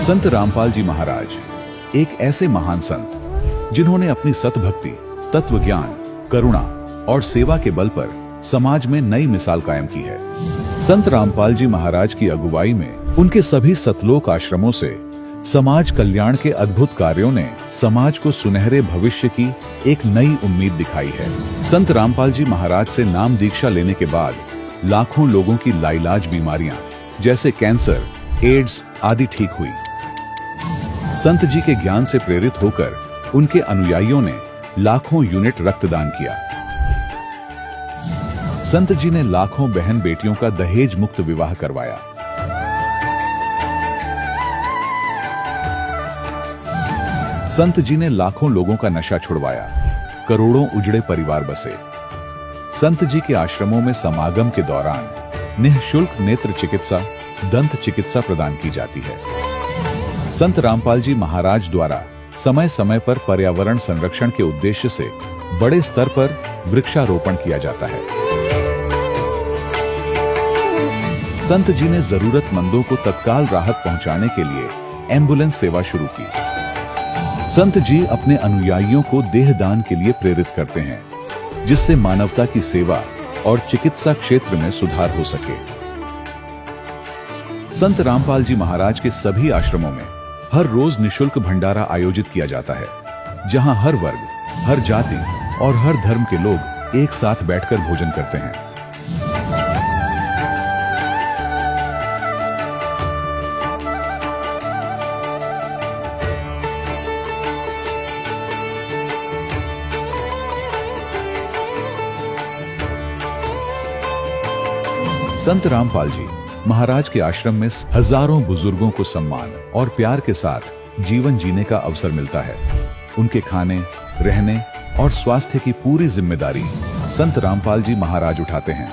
संत रामपाल जी महाराज एक ऐसे महान संत जिन्होंने अपनी सतभक्ति, तत्व ज्ञान, करुणा और सेवा के बल पर समाज में नई मिसाल कायम की है। संत रामपाल जी महाराज की अगुवाई में उनके सभी सतलोक आश्रमों से समाज कल्याण के अद्भुत कार्यों ने समाज को सुनहरे भविष्य की एक नई उम्मीद दिखाई है। संत रामपाल जी महाराज से नाम दीक्षा लेने के बाद लाखों लोगों की लाइलाज बीमारियां जैसे कैंसर, एड्स आदि ठीक हुई। संत जी के ज्ञान से प्रेरित होकर उनके अनुयायियों ने लाखों यूनिट रक्तदान किया। संत जी ने लाखों बहन बेटियों का दहेज मुक्त विवाह करवाया। संत जी ने लाखों लोगों का नशा छुड़वाया, करोड़ों उजड़े परिवार बसे। संत जी के आश्रमों में समागम के दौरान निःशुल्क नेत्र चिकित्सा, दंत चिकित्सा प्रदान की जाती है। संत रामपाल जी महाराज द्वारा समय समय पर पर्यावरण संरक्षण के उद्देश्य से बड़े स्तर पर वृक्षारोपण किया जाता है। संत जी ने जरूरतमंदों को तत्काल राहत पहुंचाने के लिए एम्बुलेंस सेवा शुरू की। संत जी अपने अनुयायियों को देहदान के लिए प्रेरित करते हैं, जिससे मानवता की सेवा और चिकित्सा क्षेत्र में सुधार हो सके। संत रामपाल जी महाराज के सभी आश्रमों में हर रोज निःशुल्क भंडारा आयोजित किया जाता है, जहां हर वर्ग, हर जाति और हर धर्म के लोग एक साथ बैठकर भोजन करते हैं। संत रामपाल जी महाराज के आश्रम में हजारों बुजुर्गों को सम्मान और प्यार के साथ जीवन जीने का अवसर मिलता है। उनके खाने, रहने और स्वास्थ्य की पूरी जिम्मेदारी संत रामपाल जी महाराज उठाते हैं।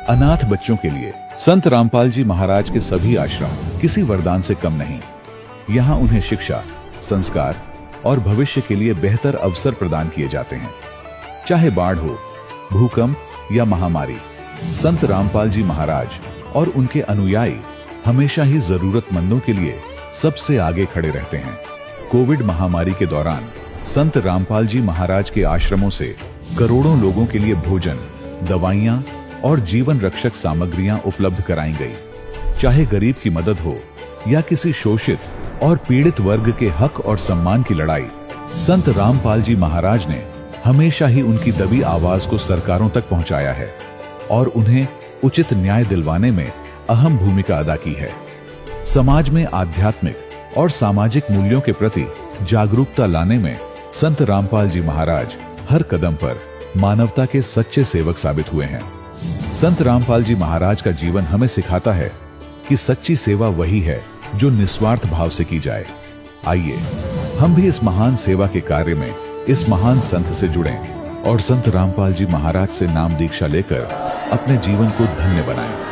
अनाथ बच्चों के लिए संत रामपाल जी महाराज के सभी आश्रम किसी वरदान से कम नहीं। यहाँ उन्हें शिक्षा, संस्कार और भविष्य के लिए बेहतर अवसर प्रदान किए जाते हैं। चाहे बाढ़ हो, भूकंप या महामारी, संत रामपाल जी महाराज और उनके अनुयायी हमेशा ही जरूरतमंदों के लिए सबसे आगे खड़े रहते हैं। कोविड महामारी के दौरान संत रामपाल जी महाराज के आश्रमों से करोड़ों लोगों के लिए भोजन, दवाइयां और जीवन रक्षक सामग्रियां उपलब्ध कराई गई। चाहे गरीब की मदद हो या किसी शोषित और पीड़ित वर्ग के हक और सम्मान की लड़ाई, संत रामपाल जी महाराज ने हमेशा ही उनकी दबी आवाज को सरकारों तक पहुंचाया है और उन्हें उचित न्याय दिलवाने में अहम भूमिका अदा की है। समाज में आध्यात्मिक और सामाजिक मूल्यों के प्रति जागरूकता लाने में संत रामपाल जी महाराज हर कदम पर मानवता के सच्चे सेवक साबित हुए हैं। संत रामपाल जी महाराज का जीवन हमें सिखाता है कि सच्ची सेवा वही है जो निस्वार्थ भाव से की जाए। आइए हम भी इस महान सेवा के कार्य में इस महान संत से जुड़ें और संत रामपाल जी महाराज से नाम दीक्षा लेकर अपने जीवन को धन्य बनाएं।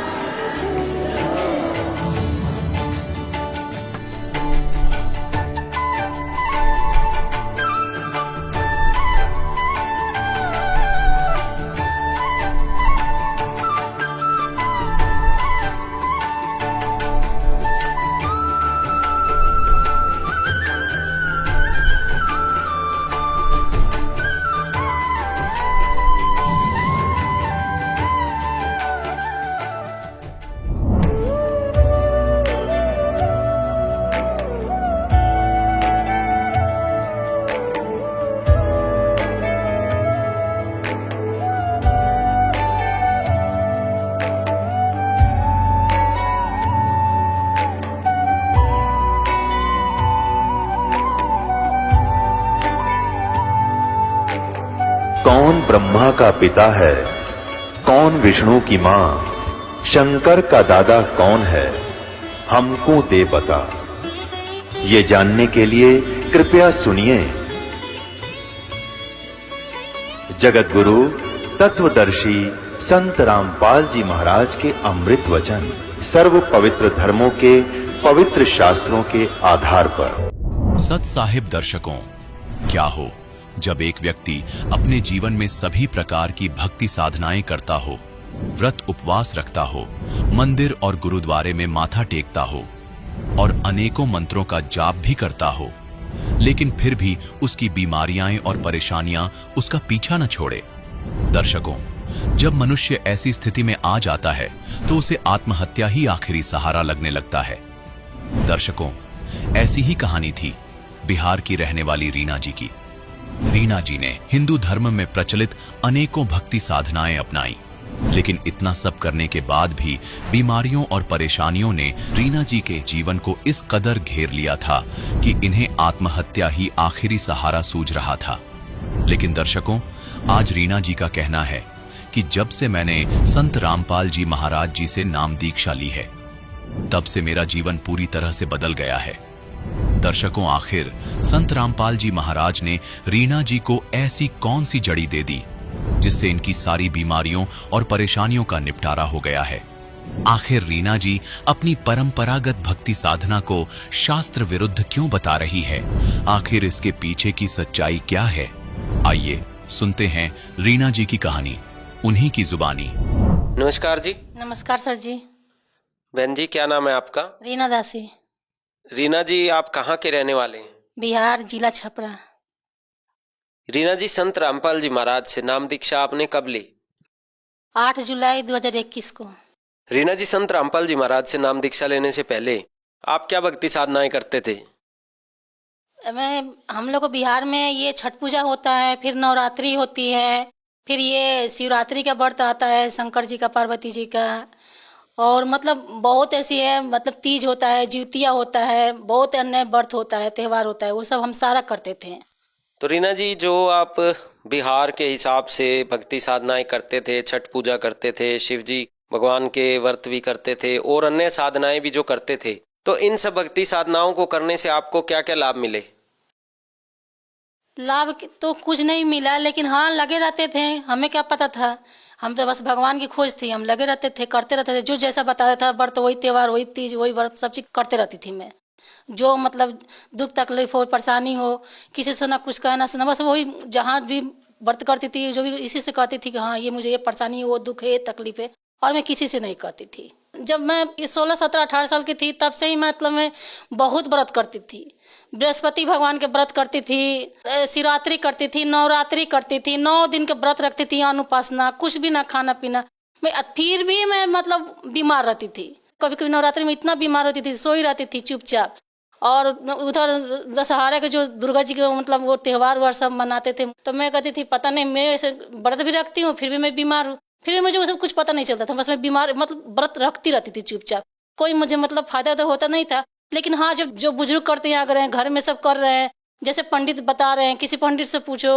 कौन ब्रह्मा का पिता है, कौन विष्णु की मां, शंकर का दादा कौन है, हमको दे बता। ये जानने के लिए कृपया सुनिए। जगत गुरु तत्वदर्शी संत रामपाल जी महाराज के अमृत वचन सर्व पवित्र धर्मों के पवित्र शास्त्रों के आधार पर। सत साहिब दर्शकों, क्या हो जब एक व्यक्ति अपने जीवन में सभी प्रकार की भक्ति साधनाएं करता हो, व्रत उपवास रखता हो, मंदिर और गुरुद्वारे में माथा टेकता हो, और अनेकों मंत्रों का जाप भी करता हो, लेकिन फिर भी उसकी बीमारियां और परेशानियां उसका पीछा न छोड़े। दर्शकों, जब मनुष्य ऐसी स्थिति में आ जाता है तो उसे आत्महत्या ही आखिरी सहारा लगने लगता है। दर्शकों, ऐसी ही कहानी थी बिहार की रहने वाली रीना जी की। रीना जी ने हिंदू धर्म में प्रचलित अनेकों भक्ति साधनाएं अपनाई, लेकिन इतना सब करने के बाद भी बीमारियों और परेशानियों ने रीना जी के जीवन को इस कदर घेर लिया था कि इन्हें आत्महत्या ही आखिरी सहारा सूझ रहा था। लेकिन दर्शकों, आज रीना जी का कहना है कि जब से मैंने संत रामपाल जी महाराज जी से नाम दीक्षा ली है, तब से मेरा जीवन पूरी तरह से बदल गया है। दर्शकों, आखिर संत रामपाल जी महाराज ने रीना जी को ऐसी कौन सी जड़ी दे दी जिससे इनकी सारी बीमारियों और परेशानियों का निपटारा हो गया है? आखिर रीना जी अपनी परंपरागत भक्ति साधना को शास्त्र विरुद्ध क्यों बता रही है? आखिर इसके पीछे की सच्चाई क्या है? आइए सुनते हैं रीना जी की कहानी, उन्हीं की जुबानी। नमस्कार जी। नमस्कार सर जी। बहन जी, क्या नाम है आपका? रीना दासी। रीना जी, आप कहाँ के रहने वाले हैं? बिहार, जिला छपरा। रीना जी, संत रामपाल जी महाराज से नाम दीक्षा आपने कब ली? 8 जुलाई 2021 को। रीना जी, संत रामपाल जी महाराज से नाम दीक्षा लेने से पहले आप क्या भक्ति साधनाएं करते थे? हम लोग को बिहार में ये छठ पूजा होता है, फिर नवरात्रि होती है, फिर ये शिवरात्रि का व्रत आता है शंकर जी का, पार्वती जी का, और मतलब बहुत ऐसी है, मतलब तीज होता है, जितिया होता है, बहुत अन्य व्रत होता है, त्यौहार होता है, वो सब हम सारा करते थे। तो रीना जी, जो आप बिहार के हिसाब से भक्ति साधनाएं करते थे, छठ पूजा करते थे, शिव जी भगवान के व्रत भी करते थे और अन्य साधनाएं भी जो करते थे, तो इन सब भक्ति साधनाओं को करने से आपको क्या क्या लाभ मिले? लाभ तो कुछ नहीं मिला, लेकिन हाँ लगे रहते थे। हमें क्या पता था, हम तो बस भगवान की खोज थी, हम लगे रहते थे, करते रहते थे। जो जैसा बताया था व्रत, वही त्यौहार, वही तीज, वही व्रत, सब चीज करते रहती थी मैं। जो मतलब दुख तकलीफ हो, परेशानी हो, किसी से ना कुछ कहना सुना, बस वही जहाँ भी व्रत करती थी, जो भी इसी से कहती थी कि हाँ ये मुझे ये परेशानी है, वो दुख है, ये तकलीफ है, और मैं किसी से नहीं कहती थी। जब मैं 16, 17, 18 साल की थी, तब से ही मतलब मैं बहुत व्रत करती थी। बृहस्पति भगवान के व्रत करती थी, शिवरात्रि करती थी, नवरात्रि करती थी, 9 दिन के व्रत रखती थी, अनुपासना, कुछ भी ना खाना पीना। फिर भी मैं मतलब बीमार रहती थी। कभी कभी नवरात्रि में इतना बीमार होती थी, सोई रहती थी चुपचाप। और उधर दशहरा के जो दुर्गा जी के मतलब वो त्यौहार वार सब मनाते थे, तो मैं कहती थी पता नहीं, मैं ऐसे व्रत भी रखती हूँ, फिर भी मैं बीमार हूँ, फिर भी मुझे वो सब कुछ पता नहीं चलता था। बस मैं बीमार मतलब व्रत रखती रहती थी चुपचाप। कोई मुझे मतलब फायदा तो होता नहीं था, लेकिन हाँ जब जो बुजुर्ग करते हैं, आ रहे हैं घर में सब कर रहे हैं, जैसे पंडित बता रहे हैं, किसी पंडित से पूछो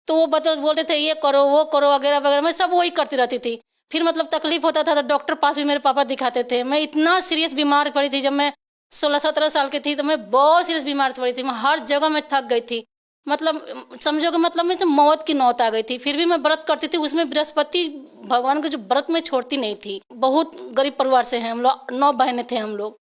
तो वो बोलते थे ये करो वो करो वगैरह वगैरह, मैं सब वही करती रहती थी। फिर मतलब तकलीफ होता था तो डॉक्टर पास भी मेरे पापा दिखाते थे। मैं इतना सीरियस बीमार पड़ी थी, जब मैं 16, 17 साल की थी तो मैं बहुत सीरियस बीमार पड़ी थी। मैं हर जगह में थक गई थी, मतलब समझो कि मतलब मैं तो मौत की नौत आ गई थी। फिर भी मैं व्रत करती थी, उसमें बृहस्पति भगवान के जो व्रत में छोड़ती नहीं थी। बहुत गरीब परिवार से हैं हम लोग, 9 बहनें थे हम लोग,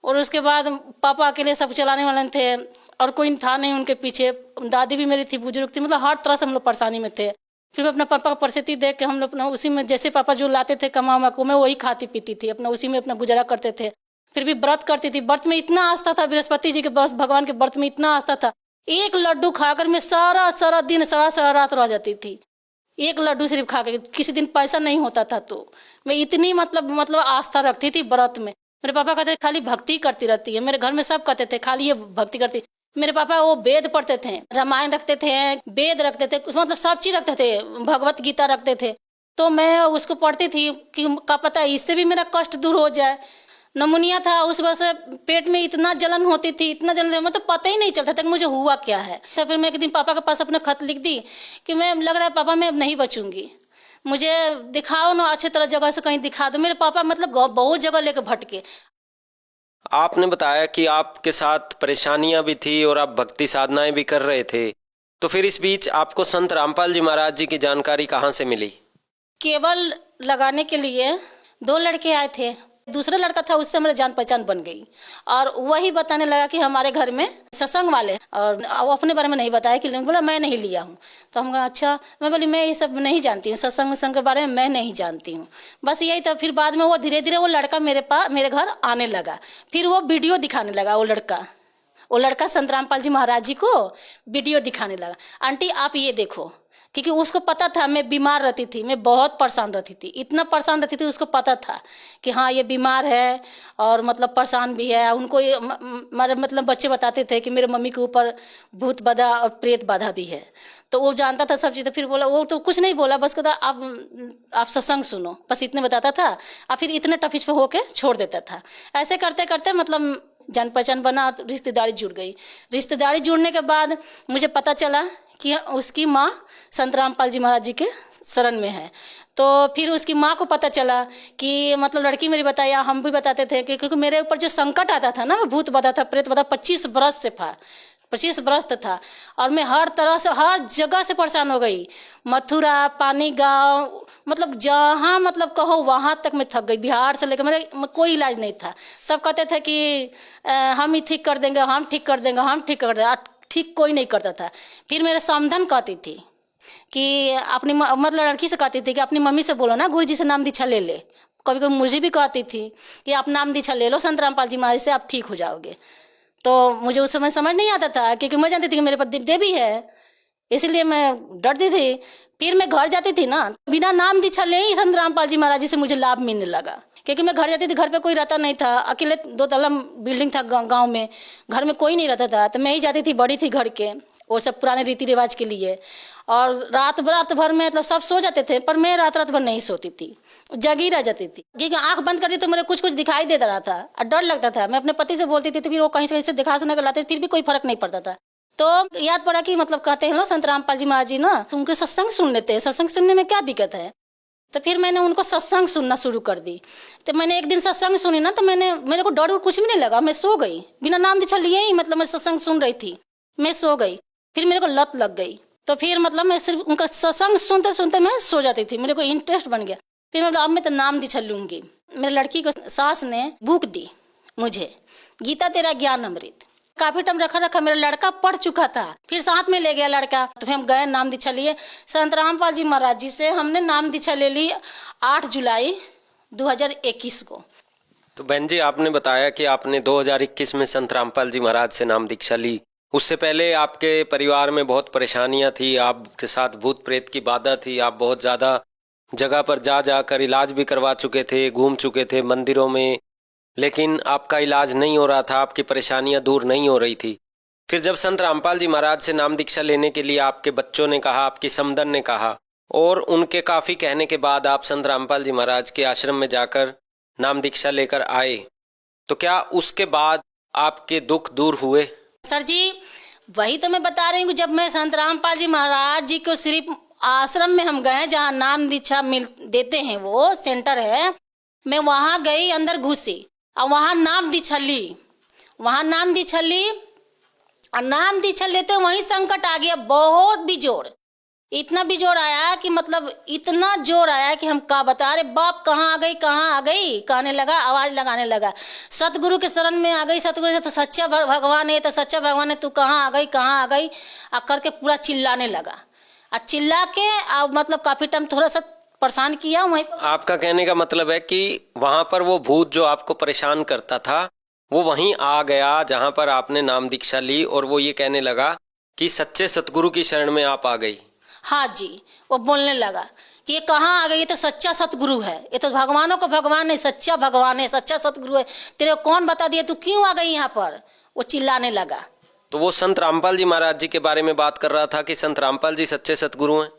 और उसके बाद पापा अकेले सब चलाने वाले थे और कोई था नहीं उनके पीछे। दादी भी मेरी थी, बुजुर्ग थी, मतलब हर तरह से हम लोग परेशानी में थे। फिर मैं अपना पापा का परिस्थिति देख के हम लोग अपना उसी में, जैसे पापा जो लाते थे कमा उमा को, मैं वही खाती पीती थी, अपना उसी में अपना गुजारा करते थे। फिर भी व्रत करती थी। व्रत में इतना आस्था था, बृहस्पति जी के भगवान के व्रत में इतना आस्था था, एक लड्डू खाकर मैं सारा दिन सारा रात रह जाती थी। एक लड्डू सिर्फ खा के, किसी दिन पैसा नहीं होता था तो मैं इतनी मतलब आस्था रखती थी व्रत में। मेरे पापा कहते खाली भक्ति करती रहती है, मेरे घर में सब कहते थे खाली ये भक्ति करती। मेरे पापा वो वेद पढ़ते थे, रामायण रखते थे, वेद रखते थे, मतलब सब चीज रखते थे, भगवत गीता रखते थे। तो मैं उसको पढ़ती थी कि क्या पता इससे भी मेरा कष्ट दूर हो जाए। नमूनिया था, उस वजह से पेट में इतना जलन होती थी, इतना जलन, मतलब पता ही नहीं चलता था कि मुझे हुआ क्या है। तो फिर मैं एक दिन पापा के पास अपना खत लिख दी कि मैं, लग रहा है पापा मैं अब नहीं बचूंगी, मुझे दिखाओ ना, अच्छे तरह जगह से कहीं दिखा दो। मेरे पापा मतलब बहुत जगह लेकर भटके। आपने बताया कि आपके साथ परेशानियां भी थी और आप भक्ति साधनाएं भी कर रहे थे, तो फिर इस बीच आपको संत रामपाल जी महाराज जी की जानकारी कहाँ से मिली? केवल लगाने के लिए 2 लड़के आए थे, दूसरा लड़का था, उससे मेरी जान पहचान बन गई और वही बताने लगा कि हमारे घर में सत्संग वाले, और वो अपने बारे में नहीं बताया कि बोला मैं नहीं लिया हूँ। तो हम कहा अच्छा, मैं बोली मैं ये सब नहीं जानती हूँ, सत्संग वत्संग के बारे में मैं नहीं जानती हूँ, बस यही। तो फिर बाद में वो धीरे धीरे वो लड़का मेरे घर आने लगा, फिर वो वीडियो दिखाने लगा। वो लड़का संत रामपाल जी महाराज जी को वीडियो दिखाने लगा, आंटी आप ये देखो, क्योंकि उसको पता था मैं बीमार रहती थी, मैं बहुत परेशान रहती थी, इतना परेशान रहती थी, उसको पता था कि हाँ ये बीमार है और मतलब परेशान भी है। उनको मतलब बच्चे बताते थे कि मेरे मम्मी के ऊपर भूत बाधा और प्रेत बाधा भी है, तो वो जानता था सब चीज़। तो फिर बोला, वो तो कुछ नहीं बोला, बस कहता आप सत्संग सुनो, बस इतने बताता था और फिर इतने टफिश पे होके छोड़ देता था। ऐसे करते करते मतलब जान पहचान बना, रिश्तेदारी जुड़ गई। रिश्तेदारी जुड़ने के बाद मुझे पता चला कि उसकी माँ संत रामपाल जी महाराज जी के शरण में है। तो फिर उसकी माँ को पता चला कि मतलब लड़की मेरी बताया, हम भी बताते थे कि क्योंकि मेरे ऊपर जो संकट आता था ना, भूत बाधा था, प्रेत बाधा 25 बरस से था, 25 बरस था, और मैं हर तरह से हर जगह से परेशान हो गई। मथुरा, पानी गांव, मतलब जहाँ मतलब कहो वहाँ तक मैं थक गई। बिहार से लेकर मेरे कोई इलाज नहीं था। सब कहते थे कि हम ही ठीक कर देंगे, हम ठीक कर देंगे, हम ठीक कर देंगे, ठीक कोई नहीं करता था। फिर मेरे समधन कहती थी कि अपनी मतलब लड़की से कहती थी कि अपनी मम्मी से बोलो ना गुरु जी से नाम दीक्षा ले ले। कभी कभी मुझे भी कहती थी कि आप नाम दीक्षा ले लो संत रामपाल जी महाराज से, आप ठीक हो जाओगे। तो मुझे उस समय समझ नहीं आता था, क्योंकि मैं जानती थी कि मेरे पास देवी है, इसलिए मैं डरती थी। फिर मैं घर जाती थी ना, बिना नाम दीक्षा ले ही संत रामपाल जी महाराज जी से मुझे लाभ मिलने लगा। क्योंकि मैं घर जाती थी, घर पे कोई रहता नहीं था, अकेले 2 तला बिल्डिंग था गांव में, घर में कोई नहीं रहता था, तो मैं ही जाती थी, बड़ी थी घर के, वो सब पुराने रीति रिवाज के लिए। और रात भर में मतलब सब सो जाते थे, पर मैं रात भर नहीं सोती थी, जगी रह जाती थी, क्योंकि आंख बंद करती तो मेरे कुछ दिखाई देता रहा था और डर लगता था। मैं अपने पति से बोलती थी तो फिर वो कहीं से दिखा सुना कर लाते, फिर भी कोई फर्क नहीं पड़ता था। तो याद पड़ा कि मतलब कहते हैं ना संत रामपाल जी महाराज जी ना, उनके सत्संग सुन लेते हैं, सत्संग सुनने में क्या दिक्कत है। तो फिर मैंने उनको सत्संग सुनना शुरू कर दी। तो मैंने एक दिन सत्संग सुनी ना, तो मेरे को डर कुछ भी नहीं लगा, मैं सो गई बिना नाम दीक्षा लिए ही। मतलब मैं सत्संग सुन रही थी, मैं सो गई, फिर मेरे को लत लग गई। तो फिर मतलब मैं सिर्फ उनका सत्संग सुनते सुनते मैं सो जाती थी, मेरे को इंटरेस्ट बन गया। फिर मैं अब मैं तो नाम दीक्षा लूंगी। मेरी लड़की को सास ने बुक दी मुझे, गीता तेरा ज्ञान अमृत, काफी टाइम रखा मेरा लड़का पढ़ चुका था, फिर साथ में ले गया लड़का। तो फिर हम गए, नाम दीक्षा लिए संत रामपाल जी महाराज जी से। हमने नाम दीक्षा ले ली 8 जुलाई 2021 को। तो बहन जी, आपने बताया कि आपने 2021 में संत रामपाल जी महाराज से नाम दीक्षा ली। उससे पहले आपके परिवार में बहुत परेशानियां थी, आपके साथ भूत प्रेत की बाधा थी, आप बहुत ज़्यादा जगह पर जा कर इलाज भी करवा चुके थे, घूम चुके थे मंदिरों में, लेकिन आपका इलाज नहीं हो रहा था, आपकी परेशानियां दूर नहीं हो रही थी। फिर जब संत रामपाल जी महाराज से नाम दीक्षा लेने के लिए आपके बच्चों ने कहा, आपकी समधन ने कहा, और उनके काफ़ी कहने के बाद आप संत रामपाल जी महाराज के आश्रम में जाकर नाम दीक्षा लेकर आए, तो क्या उसके बाद आपके दुख दूर हुए? सर जी, वही तो मैं बता रही हूँ। जब मैं संत रामपाल जी महाराज जी को सिर्फ आश्रम में हम गए जहाँ नाम दीक्षा देते हैं, वो सेंटर है, मैं वहाँ गई, अंदर घुसी और वहाँ नाम दीक्षा ली। और नाम दीक्षा लेते वहीं संकट आ गया, बहुत बिजोड़, इतना बिजोड़ आया कि मतलब इतना जोर आया कि हम क्या बता रहे। बाप कहाँ आ गई कहने लगा, आवाज लगाने लगा, सतगुरु के शरण में आ गई, सतगुरु तो सच्चा भगवान है, तो सच्चा भगवान है, तू कहाँ आ गई आ करके पूरा चिल्लाने लगा। और चिल्ला के मतलब काफी टाइम थोड़ा सा परेशान किया वहीं। आपका कहने का मतलब है कि वहां पर वो भूत जो आपको परेशान करता था वो वहीं आ गया जहां पर आपने नाम दीक्षा ली, और वो ये कहने लगा कि सच्चे सतगुरु की शरण में आप आ गई। हाँ जी, वो बोलने लगा कि ये कहाँ आ गई, ये तो सच्चा सतगुरु है, ये तो भगवानों को भगवान है, सच्चा भगवान है, सच्चा सतगुरु है, तेरे को कौन बता दिया, तू क्यों आ गई यहाँ पर। वो चिल्लाने लगा। तो वो संत रामपाल जी महाराज जी के बारे में बात कर रहा था कि संत रामपाल जी सच्चे सतगुरु हैं।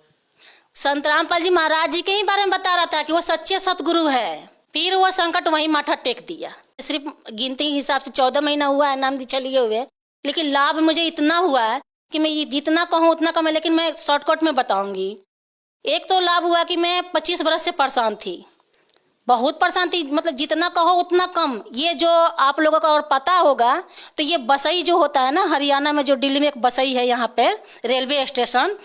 संत रामपाल जी महाराज जी के ही बारे में बता रहा था कि वो सच्चे सतगुरु है। फिर वो संकट वहीं माथा टेक दिया। सिर्फ गिनती के हिसाब से 14 महीना हुआ है नाम दीक्षा लिए हुए, लेकिन लाभ मुझे इतना हुआ है कि मैं जितना कहूँ उतना कम है, लेकिन मैं शॉर्टकट में बताऊंगी। एक तो लाभ हुआ कि मैं 25 बरस से परेशान थी, बहुत परेशान थी, मतलब जितना कहो उतना कम। ये जो आप लोगों का और पता होगा तो ये बसई जो होता है ना, हरियाणा में जो दिल्ली में एक बसई है, यहाँ पे रेलवे स्टेशन,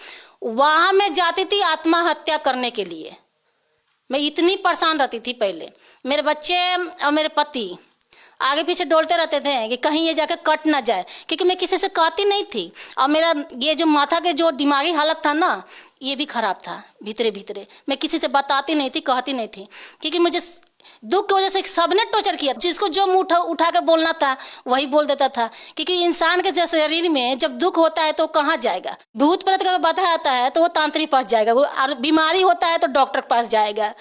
वहां मैं जाती थी आत्महत्या करने के लिए। मैं इतनी परेशान रहती थी पहले। मेरे बच्चे और मेरे पति आगे पीछे डोलते रहते थे कि कहीं ये जाके कट ना जाए, क्योंकि मैं किसी से कहती नहीं थी। और मेरा ये जो माथा के जो दिमागी हालत था ना, ये भी खराब था भीतरे भीतरे। मैं किसी से बताती नहीं थी, कहती नहीं थी, क्योंकि मुझे दुख की वजह से सबने टॉर्चर किया। जिसको जो मुंह उठा के बोलना था वही बोल देता था, क्योंकि इंसान के जैसे शरीर में जब दुख होता है तो कहाँ जाएगा। भूत प्रेत का बताया जाता है तो वो तांत्रिक पास जाएगा, और बीमारी होता है तो डॉक्टर के पास जाएगा।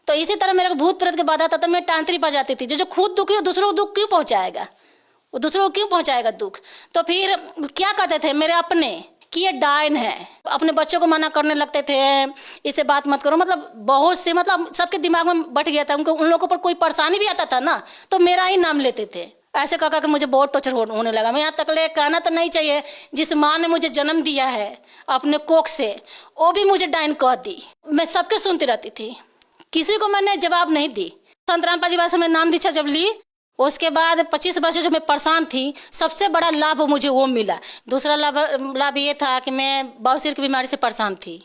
तो इसी तरह मेरे को भूत प्रेत के बाधा था तो मैं तांत्रिक पास जाती थी। जो खुद दुखी हो दूसरों को दुख क्यों पहुंचाएगा, वो दूसरों को क्यों पहुंचाएगा दुख। तो फिर क्या कहते थे मेरे अपने कि ये डायन है, अपने बच्चों को मना करने लगते थे, इससे बात मत करो। मतलब बहुत से, मतलब सबके दिमाग में बैठ गया था। उनको उन लोगों पर कोई परेशानी भी आता था ना तो मेरा ही नाम लेते थे। ऐसे कहा कि मुझे बहुत टॉर्चर होने लगा। मैं यहाँ तक ले कहना तो नहीं चाहिए, जिस माँ ने मुझे जन्म दिया है अपने कोख से, वो भी मुझे डायन कह दी। मैं सबके सुनती रहती थी, किसी को मैंने जवाब नहीं दी। संत रामपाल जी वैसे मैं नाम दीक्षा जब ली, उसके बाद 25 वर्ष जो मैं परेशान थी, सबसे बड़ा लाभ मुझे वो मिला। दूसरा लाभ ये था कि मैं बवासीर की बीमारी से परेशान थी,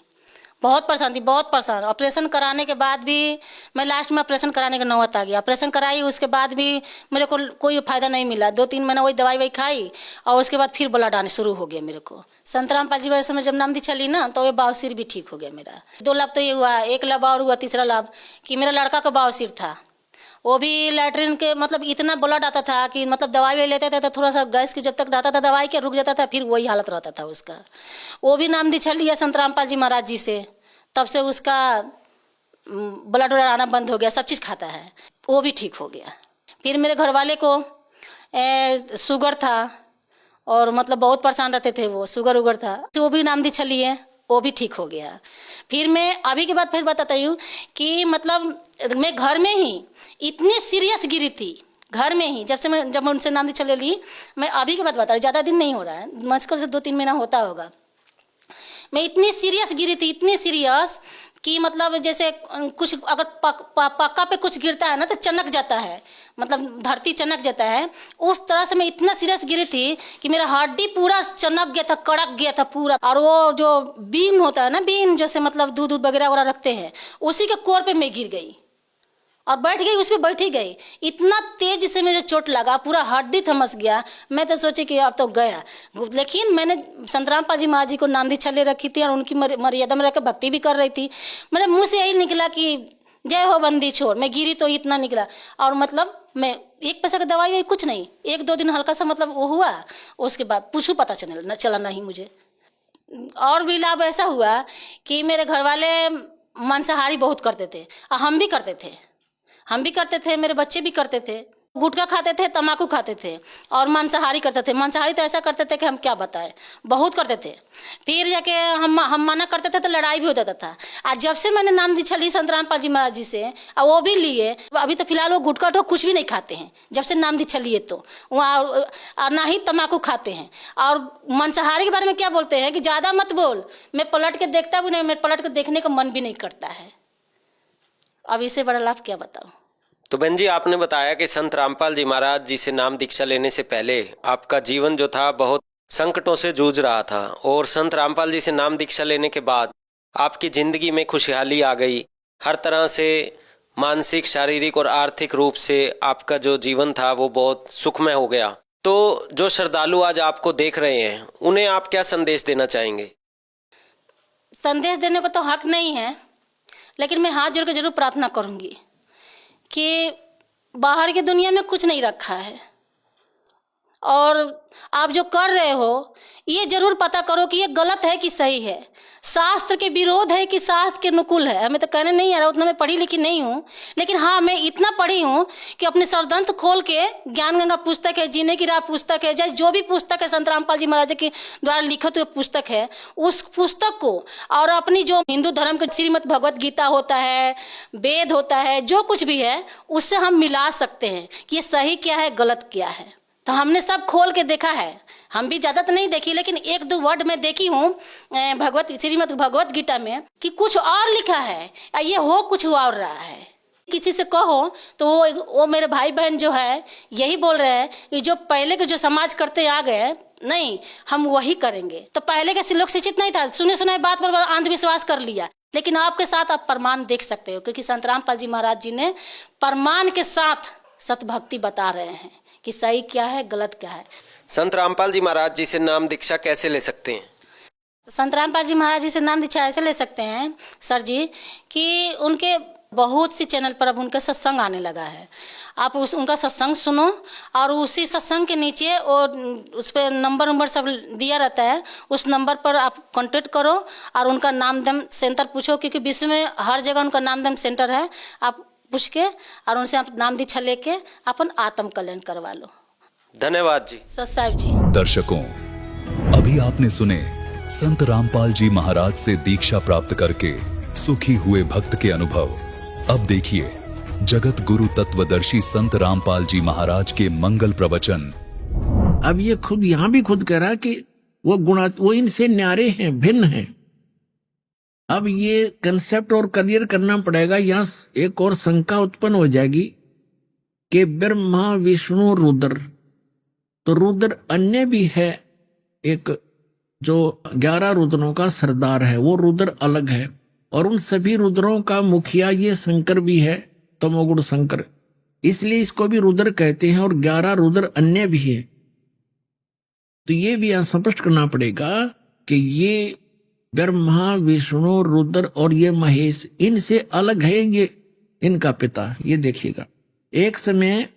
बहुत परेशान थी, बहुत परेशान। ऑपरेशन कराने के बाद भी मैं लास्ट में ऑपरेशन कराने का नौबत आ गया। ऑपरेशन कराई, उसके बाद भी मेरे को कोई फायदा नहीं मिला। 2-3 महीना वही दवाई खाई और उसके बाद फिर ब्लड आने शुरू हो गया मेरे को। संत रामपाल जी वैसे में जब नाम दीक्षा ली ना तो ये बवासीर भी ठीक हो गया मेरा। 2 लाभ तो ये हुआ, एक लाभ और हुआ, तीसरा लाभ कि मेरा लड़का का बवासीर था। वो भी लैट्रिन के मतलब इतना ब्लड आता था कि मतलब दवाई लेते थे तो थोड़ा सा गैस की जब तक रहता था दवाई के रुक जाता था, फिर वही हालत रहता था उसका। वो भी नाम दीक्षा लिया संत रामपाल जी महाराज जी से, तब से उसका ब्लड आना बंद हो गया, सब चीज़ खाता है, वो भी ठीक हो गया। फिर मेरे घर वाले को शुगर था और मतलब बहुत परेशान रहते थे, वो शुगर उगर था, तो वो भी नाम दीक्षा लिए, वो भी ठीक हो गया। फिर मैं अभी के बाद फिर बताती हूँ कि मतलब मैं घर में ही इतनी सीरियस गिरी थी, घर में ही जब मैं उनसे नाम दीक्षा ले ली। मैं अभी के बाद बता रही, ज़्यादा दिन नहीं हो रहा है, मुश्किल से 2-3 महीना होता होगा। मैं इतनी सीरियस गिरी थी, इतनी सीरियस कि मतलब जैसे कुछ अगर पक्का पे कुछ गिरता है ना तो चनक जाता है, मतलब धरती चनक जाता है, उस तरह से मैं इतना सीरियस गिरी थी कि मेरा हड्डी पूरा चनक गया था, कड़क गया था पूरा। और वो जो बीन होता है ना, बीन जैसे मतलब दूध वगैरह वगैरह रखते हैं, उसी के कोर पे मैं गिर गई और बैठ गई, उस पर बैठी गई। इतना तेज से मुझे चोट लगा, पूरा हड्डी थमस गया। मैं तो सोची कि अब तो गया, लेकिन मैंने संत रामपाल जी महाराज जी को नाम दीक्षा ले रखी थी और उनकी मर्यादा में रहकर भक्ति भी कर रही थी। मेरे मुंह से यही निकला कि जय हो बंदी छोड़। मैं गिरी तो इतना निकला, और मतलब मैं 1 पैसा का दवाई कुछ नहीं, 1-2 दिन हल्का सा मतलब वो हुआ, उसके बाद पूछू पता चला नहीं मुझे। और भी लाभ ऐसा हुआ कि मेरे घर वाले मांसाहारी बहुत करते थे और हम भी करते थे, मेरे बच्चे भी करते थे। गुटखा खाते थे, तम्बाकू खाते थे और मांसाहारी करते थे। मांसाहारी तो ऐसा करते थे कि हम क्या बताएं, बहुत करते थे। फिर जाके हम मना करते थे तो लड़ाई भी हो जाता था। आज जब से मैंने नाम दीक्षा ली संत रामपाल जी महाराज जी से, और वो भी लिए, अभी तो फिलहाल वो गुटखा तो कुछ भी नहीं खाते हैं जब से नाम दीक्षा लिए। तो वहाँ ना ही तम्बाकू खाते हैं। और मांसाहारी के बारे में क्या बोलते हैं कि ज़्यादा मत बोल, मैं पलट के देखता भी नहीं, मैं पलट के देखने का मन भी नहीं करता है। अब इससे बड़ा लाभ क्या बताऊँ। तो बहन जी, आपने बताया कि संत रामपाल जी महाराज जी से नाम दीक्षा लेने से पहले आपका जीवन जो था बहुत संकटों से जूझ रहा था, और संत रामपाल जी से नाम दीक्षा लेने के बाद आपकी जिंदगी में खुशहाली आ गई। हर तरह से मानसिक, शारीरिक और आर्थिक रूप से आपका जो जीवन था वो बहुत सुखमय हो गया। तो जो श्रद्धालु आज आपको देख रहे हैं, उन्हें आप क्या संदेश देना चाहेंगे? संदेश देने को तो हक नहीं है, लेकिन मैं हाथ जोड़ के जरूर प्रार्थना करूंगी कि बाहर की दुनिया में कुछ नहीं रखा है, और आप जो कर रहे हो ये जरूर पता करो कि ये गलत है कि सही है, शास्त्र के विरोध है कि शास्त्र के अनुकूल है। हमें तो कहने नहीं आ रहा, उतना मैं पढ़ी लिखी नहीं हूँ, लेकिन हाँ मैं इतना पढ़ी हूँ कि अपने सरदंत खोल के ज्ञान गंगा पुस्तक है, जीने की राह पुस्तक है, जैसे जो भी पुस्तक है संत रामपाल जी महाराज के द्वारा लिखित हुए पुस्तक है, उस पुस्तक को और अपनी जो हिंदू धर्म के श्रीमद् भगवत गीता होता है, वेद होता है, जो कुछ भी है, उससे हम मिला सकते हैं कि ये सही क्या है, गलत क्या है। तो हमने सब खोल के देखा है। हम भी ज़्यादा तो नहीं देखी, लेकिन 1-2 वर्ड में देखी हूँ श्रीमद् भगवत गीता में कि कुछ और लिखा है, ये हो कुछ और रहा है। किसी से कहो तो वो मेरे भाई बहन जो है यही बोल रहे हैं कि जो पहले के जो समाज करते आ गए नहीं, हम वही करेंगे। तो पहले के लोग शिक्षित नहीं था, सुने सुनाई बात पर अंधविश्वास कर लिया। लेकिन आपके साथ आप प्रमाण देख सकते हो, क्योंकि संत रामपाल जी महाराज जी ने प्रमाण के साथ सतभक्ति बता रहे हैं कि सही क्या है, गलत क्या है। संत रामपाल जी महाराज जी से नाम दीक्षा कैसे ले सकते हैं? संत रामपाल जी महाराज जी से नाम दीक्षा ऐसे ले सकते हैं सर जी कि उनके बहुत सी चैनल पर अब उनका सत्संग आने लगा है। आप उनका सत्संग सुनो और उसी सत्संग के नीचे और उस पर नंबर सब दिया रहता है, उस नंबर पर आप कांटेक्ट करो और उनका नामदम सेंटर पूछो, क्योंकि विश्व में हर जगह उनका नामदम सेंटर है। आप पूछ के और उनसे आप नाम दीक्षा लेके अपन आत्म कल्याण करवा लो। धन्यवाद जी। सत साहिब जी। दर्शकों, अभी आपने सुने संत रामपाल जी महाराज से दीक्षा प्राप्त करके सुखी हुए भक्त के अनुभव। अब देखिए जगत गुरु तत्वदर्शी संत रामपाल जी महाराज के मंगल प्रवचन। अब ये खुद यहां भी खुद कह रहा कि वो इनसे न्यारे हैं, भिन्न हैं। अब ये कंसेप्ट और क्लियर करना पड़ेगा। यहाँ एक और शंका उत्पन्न हो जाएगी कि ब्रह्मा विष्णु रुद्र, तो रुद्र अन्य भी है, एक जो 11 रुद्रों का सरदार है वो रुद्र अलग है, और उन सभी रुद्रों का मुखिया ये शंकर भी है, तमोगुण शंकर, इसलिए इसको भी रुद्र कहते हैं, और 11 रुद्र अन्य भी है। तो ये भी स्पष्ट करना पड़ेगा कि ये ब्रह्मा विष्णु रुद्र और ये महेश इनसे अलग है, ये इनका पिता। ये देखिएगा, एक समय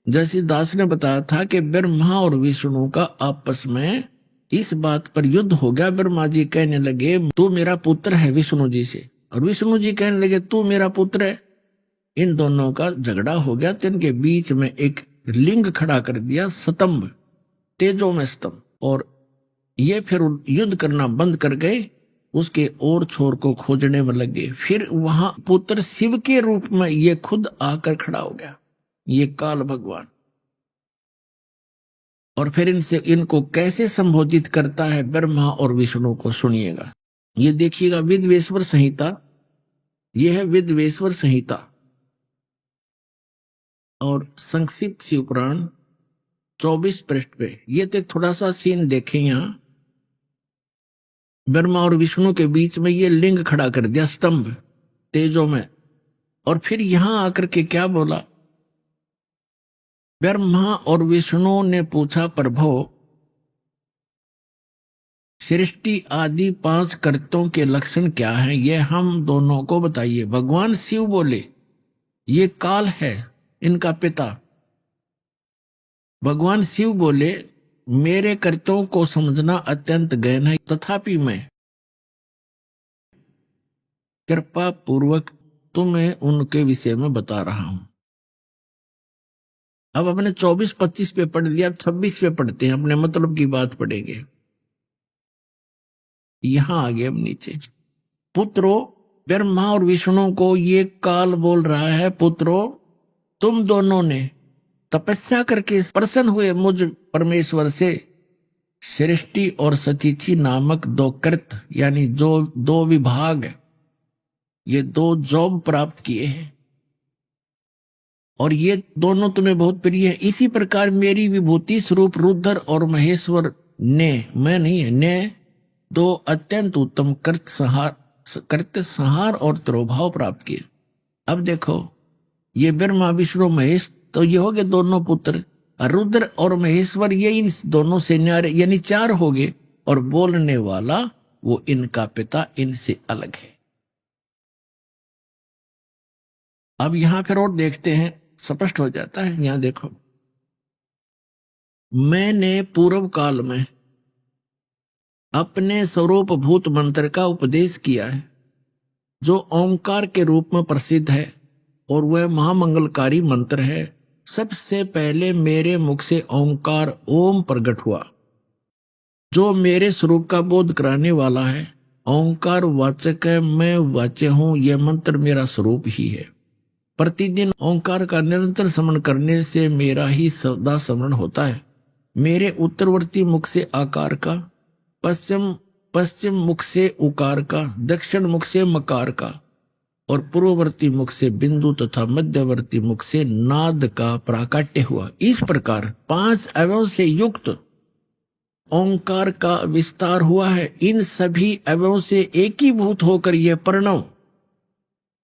जैसे दास ने बताया था कि ब्रह्मा और विष्णु का आपस में इस बात पर युद्ध हो गया। ब्रह्मा जी कहने लगे तू मेरा पुत्र है विष्णु जी से, और विष्णु जी कहने लगे तू मेरा पुत्र है। इन दोनों का झगड़ा हो गया, तो इनके बीच में एक लिंग खड़ा कर दिया, स्तंभ, तेजो में स्तंभ, और ये फिर युद्ध करना बंद कर गए, उसके और छोर को खोजने में लगे। फिर वहां पुत्र शिव के रूप में ये खुद आकर खड़ा हो गया, ये काल भगवान। और फिर इनको कैसे संबोधित करता है ब्रह्मा और विष्णु को, सुनिएगा। ये देखिएगा विद्वेश्वर संहिता, यह है विद्वेश्वर संहिता और संक्षिप्त शिव पुराण 24 पृष्ठ पे। ये तो थोड़ा सा सीन देखें, यहां ब्रह्मा और विष्णु के बीच में ये लिंग खड़ा कर दिया, स्तंभ तेजो में। और फिर यहां आकर के क्या बोला, ब्रह्मा और विष्णु ने पूछा प्रभु सृष्टि आदि 5 कर्तों के लक्षण क्या हैं, ये हम दोनों को बताइए। भगवान शिव बोले ये काल है इनका पिता। भगवान शिव बोले मेरे कर्तों को समझना अत्यंत गहन है, तथापि मैं कृपा पूर्वक तुम्हें उनके विषय में बता रहा हूं। अब अपने 24-25 पे पढ़ लिया, 26 पे पढ़ते हैं, अपने मतलब की बात पढ़ेंगे। यहां आगे अब नीचे, पुत्रो, ब्रह्मा और विष्णु को ये काल बोल रहा है, पुत्रो तुम दोनों ने तपस्या करके प्रसन्न हुए मुझ परमेश्वर से सृष्टि और सतिथि नामक 2 कृत, यानी जो 2 विभाग, ये 2 जॉब प्राप्त किए हैं, और ये दोनों तुम्हें बहुत प्रिय है। इसी प्रकार मेरी विभूति स्वरूप रुद्र और महेश्वर ने, मैं नहीं है, ने 2 अत्यंत उत्तम कृत संहार और त्रोभाव प्राप्त किए। अब देखो ये ब्रह्मा विष्णु महेश, तो ये हो गए दोनों पुत्र। रुद्र और महेश्वर ये इन दोनों से न्यारे, यानी 4 हो गए, और बोलने वाला वो इनका पिता इनसे अलग है। अब यहां फिर और देखते हैं, स्पष्ट हो जाता है। यहां देखो, मैंने पूर्व काल में अपने स्वरूप भूत मंत्र का उपदेश किया है, जो ओंकार के रूप में प्रसिद्ध है, और वह महामंगलकारी मंत्र है। सबसे पहले मेरे मुख से ओंकार ओम प्रकट हुआ, जो मेरे स्वरूप का बोध कराने वाला है। ओंकार वाचक है, मैं वाच्य हूं, यह मंत्र मेरा स्वरूप ही है। प्रतिदिन ओंकार का निरंतर स्मरण करने से मेरा ही सदा स्मरण होता है। मेरे उत्तरवर्ती मुख से आकार का, पश्चिम मुख से उकार का, दक्षिण मुख से मकार का, और पूर्ववर्ती मुख से बिंदु तथा मध्यवर्ती मुख से नाद का प्राकट्य हुआ। इस प्रकार 5 अवयव से युक्त ओंकार का विस्तार हुआ है। इन सभी अवयव से एकीभूत होकर यह प्रणव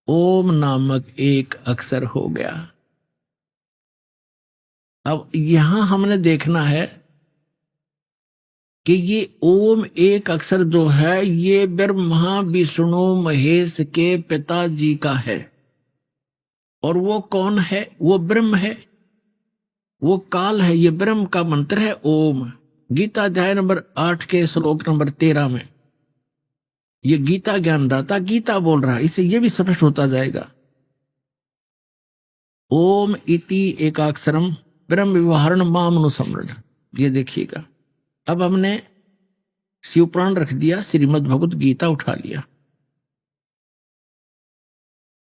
ओम नामक एक अक्षर हो गया। अब यहां हमने देखना है कि ये ओम एक अक्षर जो है ये ब्रह्मा विष्णु महेश के पिताजी का है। और वो कौन है? वो ब्रह्म है, वो काल है। ये ब्रह्म का मंत्र है ओम। गीता अध्याय नंबर 8 के श्लोक नंबर 13 में ये गीता ज्ञानदाता गीता बोल रहा है। इससे ये भी स्पष्ट होता जाएगा। ओम इति एकाक्षरम ब्रह्म व्यवहारण मामनुसमरण। ये देखिएगा। अब हमने शिवपुराण रख दिया, श्रीमद् भगवत गीता उठा लिया।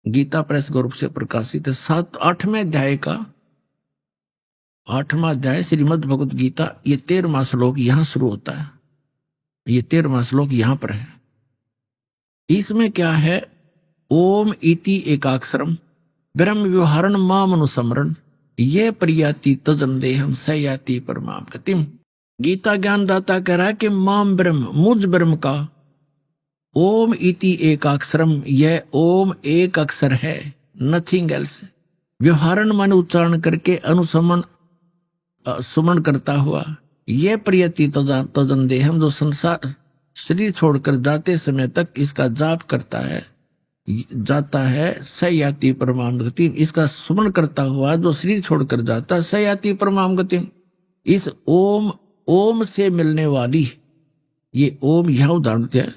गीता प्रेस ग्रुप से प्रकाशित है 8वें अध्याय का 8वां अध्याय श्रीमद् भगवत गीता। ये 13वां श्लोक यहां शुरू होता है। ये 13वां श्लोक यहां पर है। इसमें क्या है? ओम इति एकाक्षरम ब्रह्म व्यवहारण मामनुसमरण ये प्रयाति तजन देहम सयाति परमाम गतिम। गीता ज्ञानदाता कह रहा है कि माम ब्रह्म मुझ ब्रह्म का ओम इति एकाक्षरम यह ओम एक अक्षर है, नथिंग एल्स। व्यवहारण मान उच्चारण करके अनुसमन सुमन करता हुआ यह प्रयति तजन देहम जो संसार शरीर छोड़कर जाते समय तक इसका जाप करता है जाता है सयाति परमाम गतिम। इसका सुमन करता हुआ जो शरीर छोड़कर जाता है सयाति परमाम गतिम। इस ओम से मिलने वाली ये ओम यह उदाहरण है।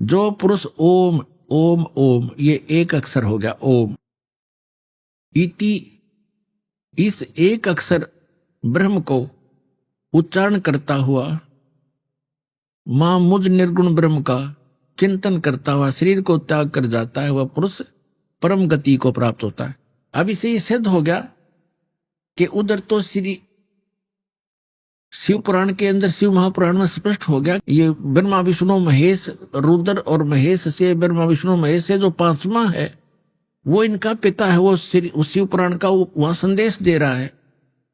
जो पुरुष ओम ओम ओम ये एक अक्षर हो गया ओम इति। इस एक अक्षर ब्रह्म को उच्चारण करता हुआ मां मुझ निर्गुण ब्रह्म का चिंतन करता हुआ शरीर को त्याग कर जाता है, वह पुरुष परम गति को प्राप्त होता है। अब इसे ये सिद्ध हो गया कि उधर तो श्री शिव पुराण के अंदर शिव महापुराण में स्पष्ट हो गया ये ब्रह्मा विष्णु महेश रुद्र और महेश से ब्रह्मा विष्णु महेश से जो 5वां है वो इनका पिता है। वो शिव पुराण का वहां संदेश दे रहा है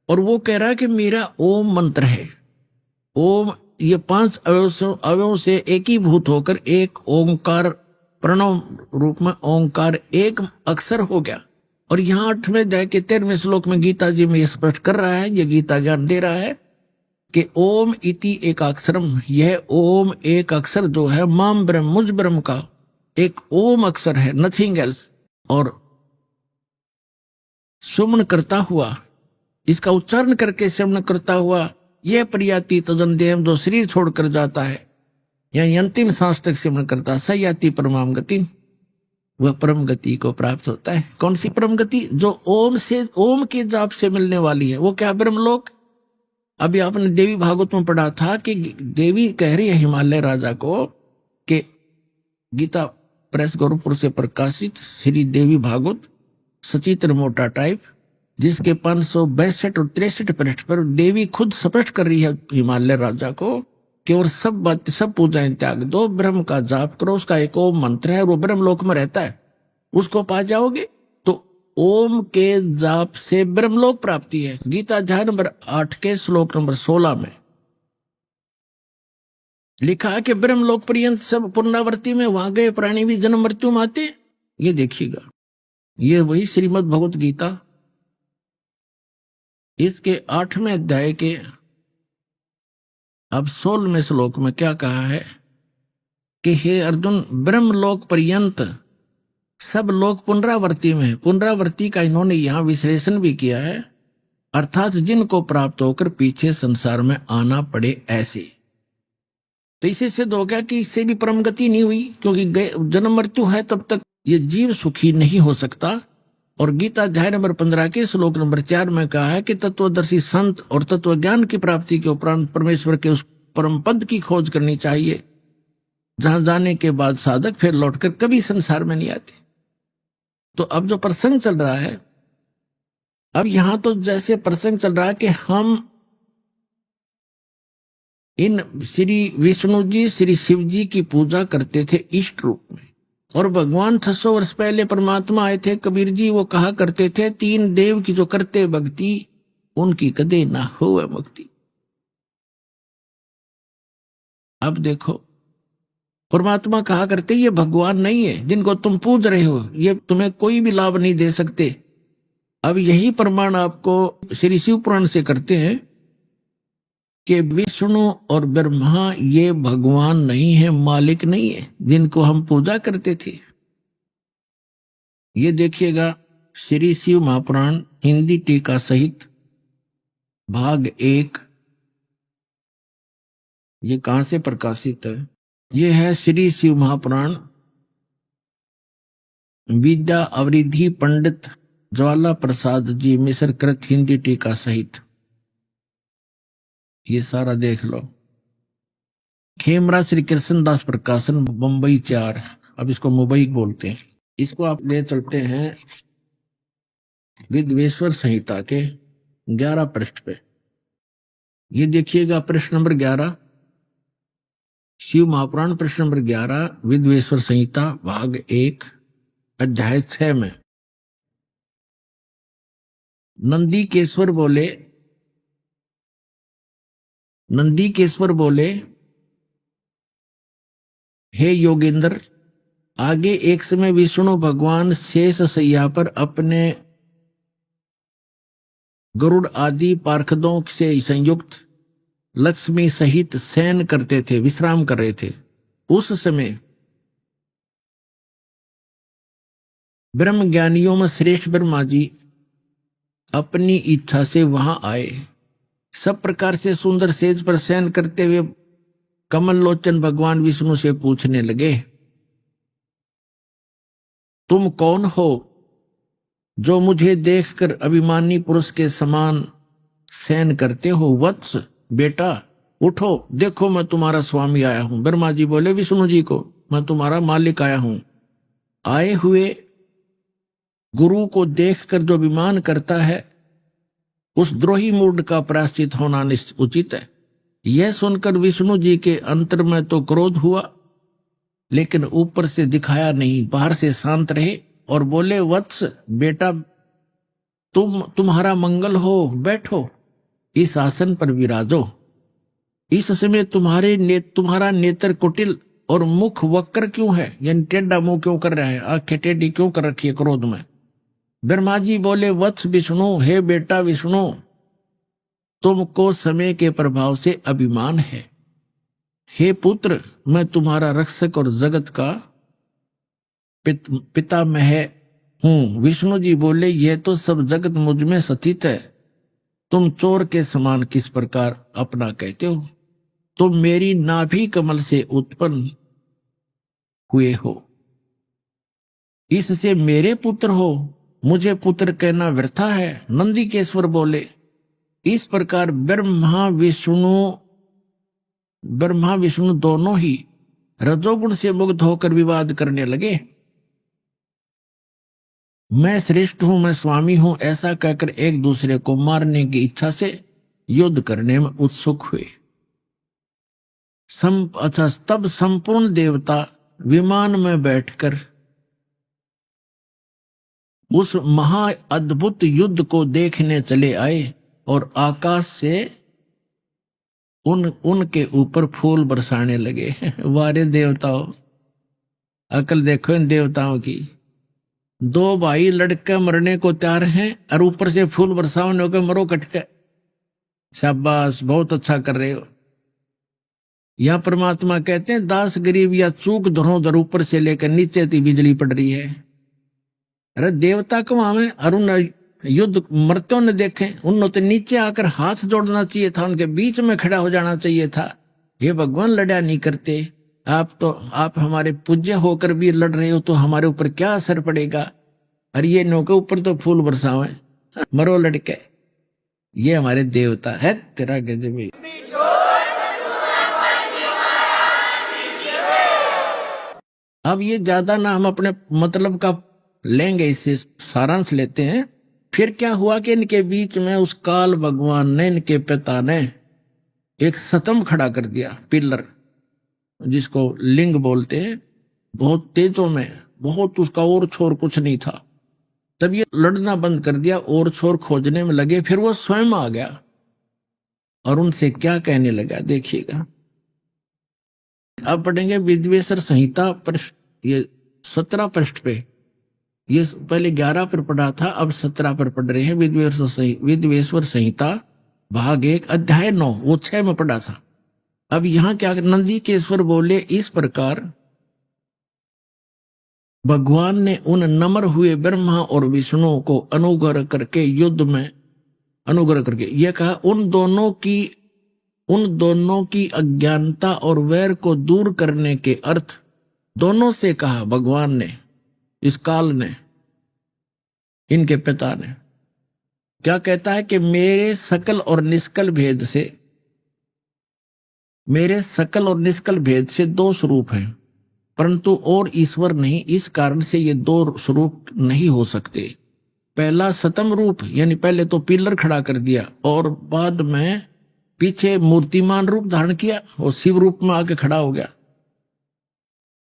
और वो कह रहा है कि मेरा ओम मंत्र है। ओम ये 5 अवयवों से एकीभूत होकर एक ओंकार प्रणव रूप में ओंकार एक अक्षर हो गया। और यहाँ 8वें अध्याय के 13वें श्लोक में गीता जी में स्पष्ट कर रहा है, ये गीता ज्ञान दे रहा है कि ओम इति एकाक्षरम यह ओम एक अक्षर जो है माम ब्रह्म मुझ ब्रह्म का एक ओम अक्षर है, नथिंग एल्स। और सुमन करता हुआ इसका उच्चारण करके श्रवण करता हुआ यह प्रयाति तजन देहम जो शरीर छोड़कर जाता है या अंतिम सांस तक श्रवण करता सयाति परमाम गति वह परम गति को प्राप्त होता है। कौन सी परम गति? जो ओम के जाप से मिलने वाली है। वो क्या? ब्रह्मलोक। अभी आपने देवी भागवत में पढ़ा था कि देवी कह रही है हिमालय राजा को कि गीता प्रेस गोरखपुर से प्रकाशित श्री देवी भागवत सचित्र मोटा टाइप जिसके 562 और 63 पृष्ठ पर देवी खुद स्पष्ट कर रही है हिमालय राजा को कि और सब पूजाएं त्याग दो, ब्रह्म का जाप करो। उसका एक ओम मंत्र है, वो ब्रह्मलोक में रहता है, उसको पा जाओगे। तो ओम के जाप से ब्रह्मलोक प्राप्ति है। गीता अध्याय नंबर 8 के श्लोक नंबर 16 में लिखा है कि ब्रह्मलोक पर्यंत सब पुनरावृत्ति में वहां गए प्राणी भी जन्म मृत्यु में आते। ये देखिएगा, ये वही श्रीमद् भगवत गीता इसके 8वें अध्याय के अब 16वें श्लोक में क्या कहा है कि हे अर्जुन ब्रह्मलोक पर्यंत सब लोग पुनरावृत्ति में है। पुनरावृत्ति का इन्होंने यहां विश्लेषण भी किया है, अर्थात जिनको प्राप्त होकर पीछे संसार में आना पड़े ऐसे। तो इसे सिद्ध हो गया कि इससे भी परम गति नहीं हुई, क्योंकि जन्म मृत्यु है तब तक ये जीव सुखी नहीं हो सकता। और गीता अध्याय नंबर 15 के श्लोक नंबर 4 में कहा है कि तत्वदर्शी संत और तत्व ज्ञान की प्राप्ति के उपरांत परमेश्वर के उस परम पद की खोज करनी चाहिए जहां जाने के बाद साधक फिर लौटकर कभी संसार में नहीं आते। तो अब जो प्रसंग चल रहा है, अब यहां तो जैसे प्रसंग चल रहा है कि हम इन श्री विष्णु जी श्री शिव जी की पूजा करते थे इष्ट रूप में, और भगवान 600 वर्ष पहले परमात्मा आए थे। कबीर जी वो कहा करते थे, 3 देव की जो करते भक्ति, उनकी कदे ना होवे मुक्ति। अब देखो, परमात्मा कहा करते ये भगवान नहीं है, जिनको तुम पूज रहे हो ये तुम्हें कोई भी लाभ नहीं दे सकते। अब यही प्रमाण आपको श्री शिव पुराण से करते हैं कि विष्णु और ब्रह्मा ये भगवान नहीं है, मालिक नहीं है, जिनको हम पूजा करते थे। ये देखिएगा श्री शिव महापुराण हिंदी टीका सहित भाग 1, ये कहां से प्रकाशित है? ये है श्री शिव महापुराण विद्या अवरिधि पंडित ज्वाला प्रसाद जी मिश्र कृत हिंदी टीका सहित। ये सारा देख लो। खेमरा श्री कृष्णदास प्रकाशन बंबई 4, अब इसको मुंबई बोलते हैं। इसको आप ले चलते हैं विद्वेश्वर संहिता के 11 पृष्ठ पे। ये देखिएगा पृष्ठ नंबर 11, शिव महापुराण पृष्ठ नंबर 11, विद्वेश्वर संहिता भाग 1 अध्याय 6 में नंदीकेश्वर बोले, हे योगेंद्र, आगे एक समय विष्णु भगवान शेष शैया पर अपने गरुड़ आदि पार्षदों से संयुक्त लक्ष्मी सहित शयन करते थे, विश्राम कर रहे थे। उस समय ब्रह्म ज्ञानियों में श्रेष्ठ ब्रह्मा जी अपनी इच्छा से वहां आए। सब प्रकार से सुंदर सेज पर शयन करते हुए कमल लोचन भगवान विष्णु से पूछने लगे, तुम कौन हो जो मुझे देखकर अभिमानी पुरुष के समान शयन करते हो? वत्स, बेटा उठो, देखो मैं तुम्हारा स्वामी आया हूं। ब्रह्मा जी बोले विष्णु जी को, मैं तुम्हारा मालिक आया हूं। आए हुए गुरु को देखकर जो अभिमान करता है उस द्रोही मूड का प्रायश्चित होना उचित है। यह सुनकर विष्णु जी के अंतर में तो क्रोध हुआ, लेकिन ऊपर से दिखाया नहीं, बाहर से शांत रहे और बोले, वत्स बेटा, तुम्हारा मंगल हो, बैठो, इस आसन पर विराजो। इस समय तुम्हारा नेत्र कुटिल और मुख वक्र क्यों है, यानी टेढ़ा मुंह क्यों कर रहा है, आंखें टेढ़ी क्यों कर रखी है क्रोध में? ब्रह्मा जी बोले, वत्स विष्णु, हे बेटा विष्णु, तुमको समय के प्रभाव से अभिमान है। हे पुत्र, मैं तुम्हारा रक्षक और जगत का पितामह हूं। विष्णु जी बोले, यह तो सब जगत मुझ में स्थित है, तुम चोर के समान किस प्रकार अपना कहते हो? तुम मेरी नाभि कमल से उत्पन्न हुए हो, इससे मेरे पुत्र हो, मुझे पुत्र कहना व्यर्था है। नंदीकेश्वर बोले, इस प्रकार ब्रह्मा विष्णु दोनों ही रजोगुण से मुक्त होकर विवाद करने लगे। मैं श्रेष्ठ हूं, मैं स्वामी हूं, ऐसा कहकर एक दूसरे को मारने की इच्छा से युद्ध करने में उत्सुक हुए। तब संपूर्ण देवता विमान में बैठकर उस महा अद्भुत युद्ध को देखने चले आए और आकाश से उनके ऊपर फूल बरसाने लगे। वारे देवताओं, अकल देखो इन देवताओं की। 2 भाई लड़के मरने को तैयार हैं और ऊपर से फूल बरसाने को मरो कटके। शाबाश, बहुत अच्छा कर रहे हो। यहां परमात्मा कहते हैं, दास गरीब या चूक धरोधर ऊपर से लेकर नीचे तक बिजली पड़ रही है। अरे देवता कमावे और उन युद्ध मरते न देखे, उन्होंने तो नीचे आकर हाथ जोड़ना चाहिए था, उनके बीच में खड़ा हो जाना चाहिए था। ये भगवान लड़ा नहीं करते। आप हमारे पूज्य होकर भी लड़ रहे हो तो हमारे ऊपर क्या असर पड़ेगा? अरे ये नौके ऊपर तो फूल बरसावे, मरो लड़के। ये हमारे देवता है। तेरा गजब। अब ये ज्यादा ना हम अपने मतलब का लेंगे, इससे सारांश लेते हैं। फिर क्या हुआ कि इनके बीच में उस काल भगवान ने, इनके पिता ने एक स्तंभ खड़ा कर दिया, पिलर, जिसको लिंग बोलते हैं। बहुत तेजों में बहुत उसका और छोर कुछ नहीं था। तब ये लड़ना बंद कर दिया और छोर खोजने में लगे। फिर वो स्वयं आ गया और उनसे क्या कहने लगा, देखिएगा। अब पढ़ेंगे विद्वेश्वर संहिता पृष्ठ, ये 17 पृष्ठ पे। ये पहले 11 पर पढ़ा था, अब 17 पर पढ़ रहे हैं। विद्वेश्वर संहिता भाग 1 अध्याय 9, वो 6 में पढ़ा था। अब यहां क्या, नंदीकेश्वर बोले, इस प्रकार भगवान ने उन नम्र हुए ब्रह्मा और विष्णु को अनुग्रह करके युद्ध में अनुग्रह करके यह कहा, उन दोनों की अज्ञानता और वैर को दूर करने के अर्थ दोनों से कहा भगवान ने, इस काल ने, इनके पिता ने। क्या कहता है कि मेरे सकल और निष्कल भेद से 2 स्वरूप हैं, परंतु और ईश्वर नहीं। इस कारण से ये 2 स्वरूप नहीं हो सकते। पहला सतम रूप, यानी पहले तो पिलर खड़ा कर दिया और बाद में पीछे मूर्तिमान रूप धारण किया और शिव रूप में आके खड़ा हो गया,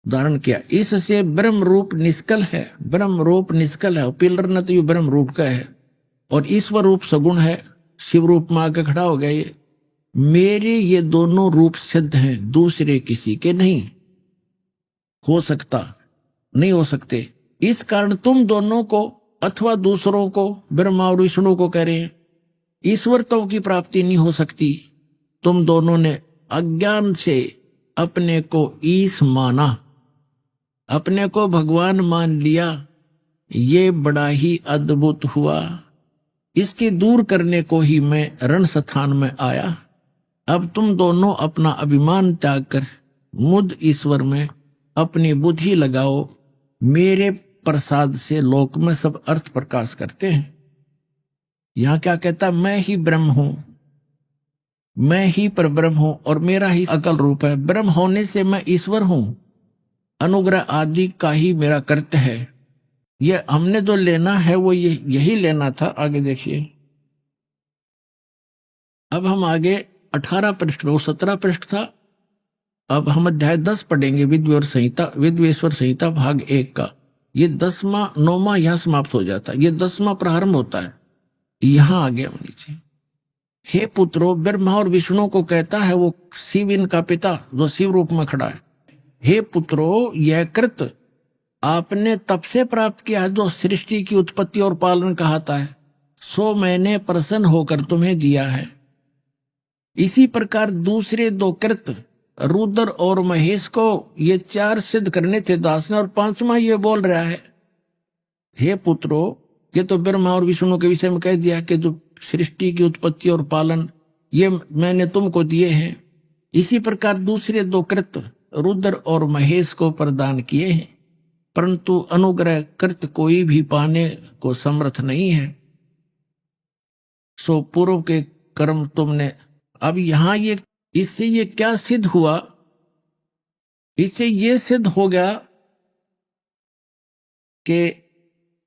धारण किया। इससे ब्रह्म रूप निष्कल है, पिलर न तो ये ब्रह्म रूप का है, और ईश्वर रूप सगुण है, शिव रूप में आके खड़ा हो गया। ये मेरे ये दोनों रूप सिद्ध हैं, दूसरे किसी के नहीं हो सकते। इस कारण तुम दोनों को अथवा दूसरों को, ब्रह्मा और विष्णु को कह रहे हैं, ईश्वरत्व की प्राप्ति नहीं हो सकती। तुम दोनों ने अज्ञान से अपने को ईश माना, अपने को भगवान मान लिया। ये बड़ा ही अद्भुत हुआ। इसके दूर करने को ही मैं रण स्थान में आया। अब तुम दोनों अपना अभिमान त्याग कर मुझ ईश्वर में अपनी बुद्धि लगाओ। मेरे प्रसाद से लोक में सब अर्थ प्रकाश करते हैं। यहां क्या कहता, मैं ही ब्रह्म हूं, मैं ही परब्रह्म हूं और मेरा ही अकल रूप है। ब्रह्म होने से मैं ईश्वर हूं, अनुग्रह आदि का ही मेरा कर्तव्य है। ये हमने जो लेना है वो यही लेना था। आगे देखिए, अब हम आगे 18 पृष्ठ में, वो 17 पृष्ठ था। अब हम अध्याय 10 पढ़ेंगे, विद्वेश्वर संहिता भाग 1 का। ये 10वां 9वां यहां समाप्त हो जाता है, ये 10वां प्रारंभ होता है। यहां आ गया नीचे, हे पुत्रो, ब्रह्मा और विष्णु को कहता है, वो शिव इनका पिता जो शिव रूप में खड़ा है। हे पुत्रो, यह कृत आपने तब से प्राप्त किया जो सृष्टि की उत्पत्ति और पालन कहता है, सो मैंने प्रसन्न होकर तुम्हें दिया है। इसी प्रकार दूसरे 2 कृत रुद्र और महेश को ये 4 सिद्ध करने थे दास ने, और 5वां ये बोल रहा है, हे पुत्रो, ये तो ब्रह्मा और विष्णु के विषय में कह दिया कि जो सृष्टि की उत्पत्ति और पालन ये मैंने तुमको दिए हैं। इसी प्रकार दूसरे 2 कृत रुद्र और महेश को प्रदान किए हैं, परंतु अनुग्रह कृत कोई भी पाने को समर्थ नहीं है। सो पूर्व के कर्म तुमने। अब यहां इससे ये क्या सिद्ध हुआ, इससे ये सिद्ध हो गया कि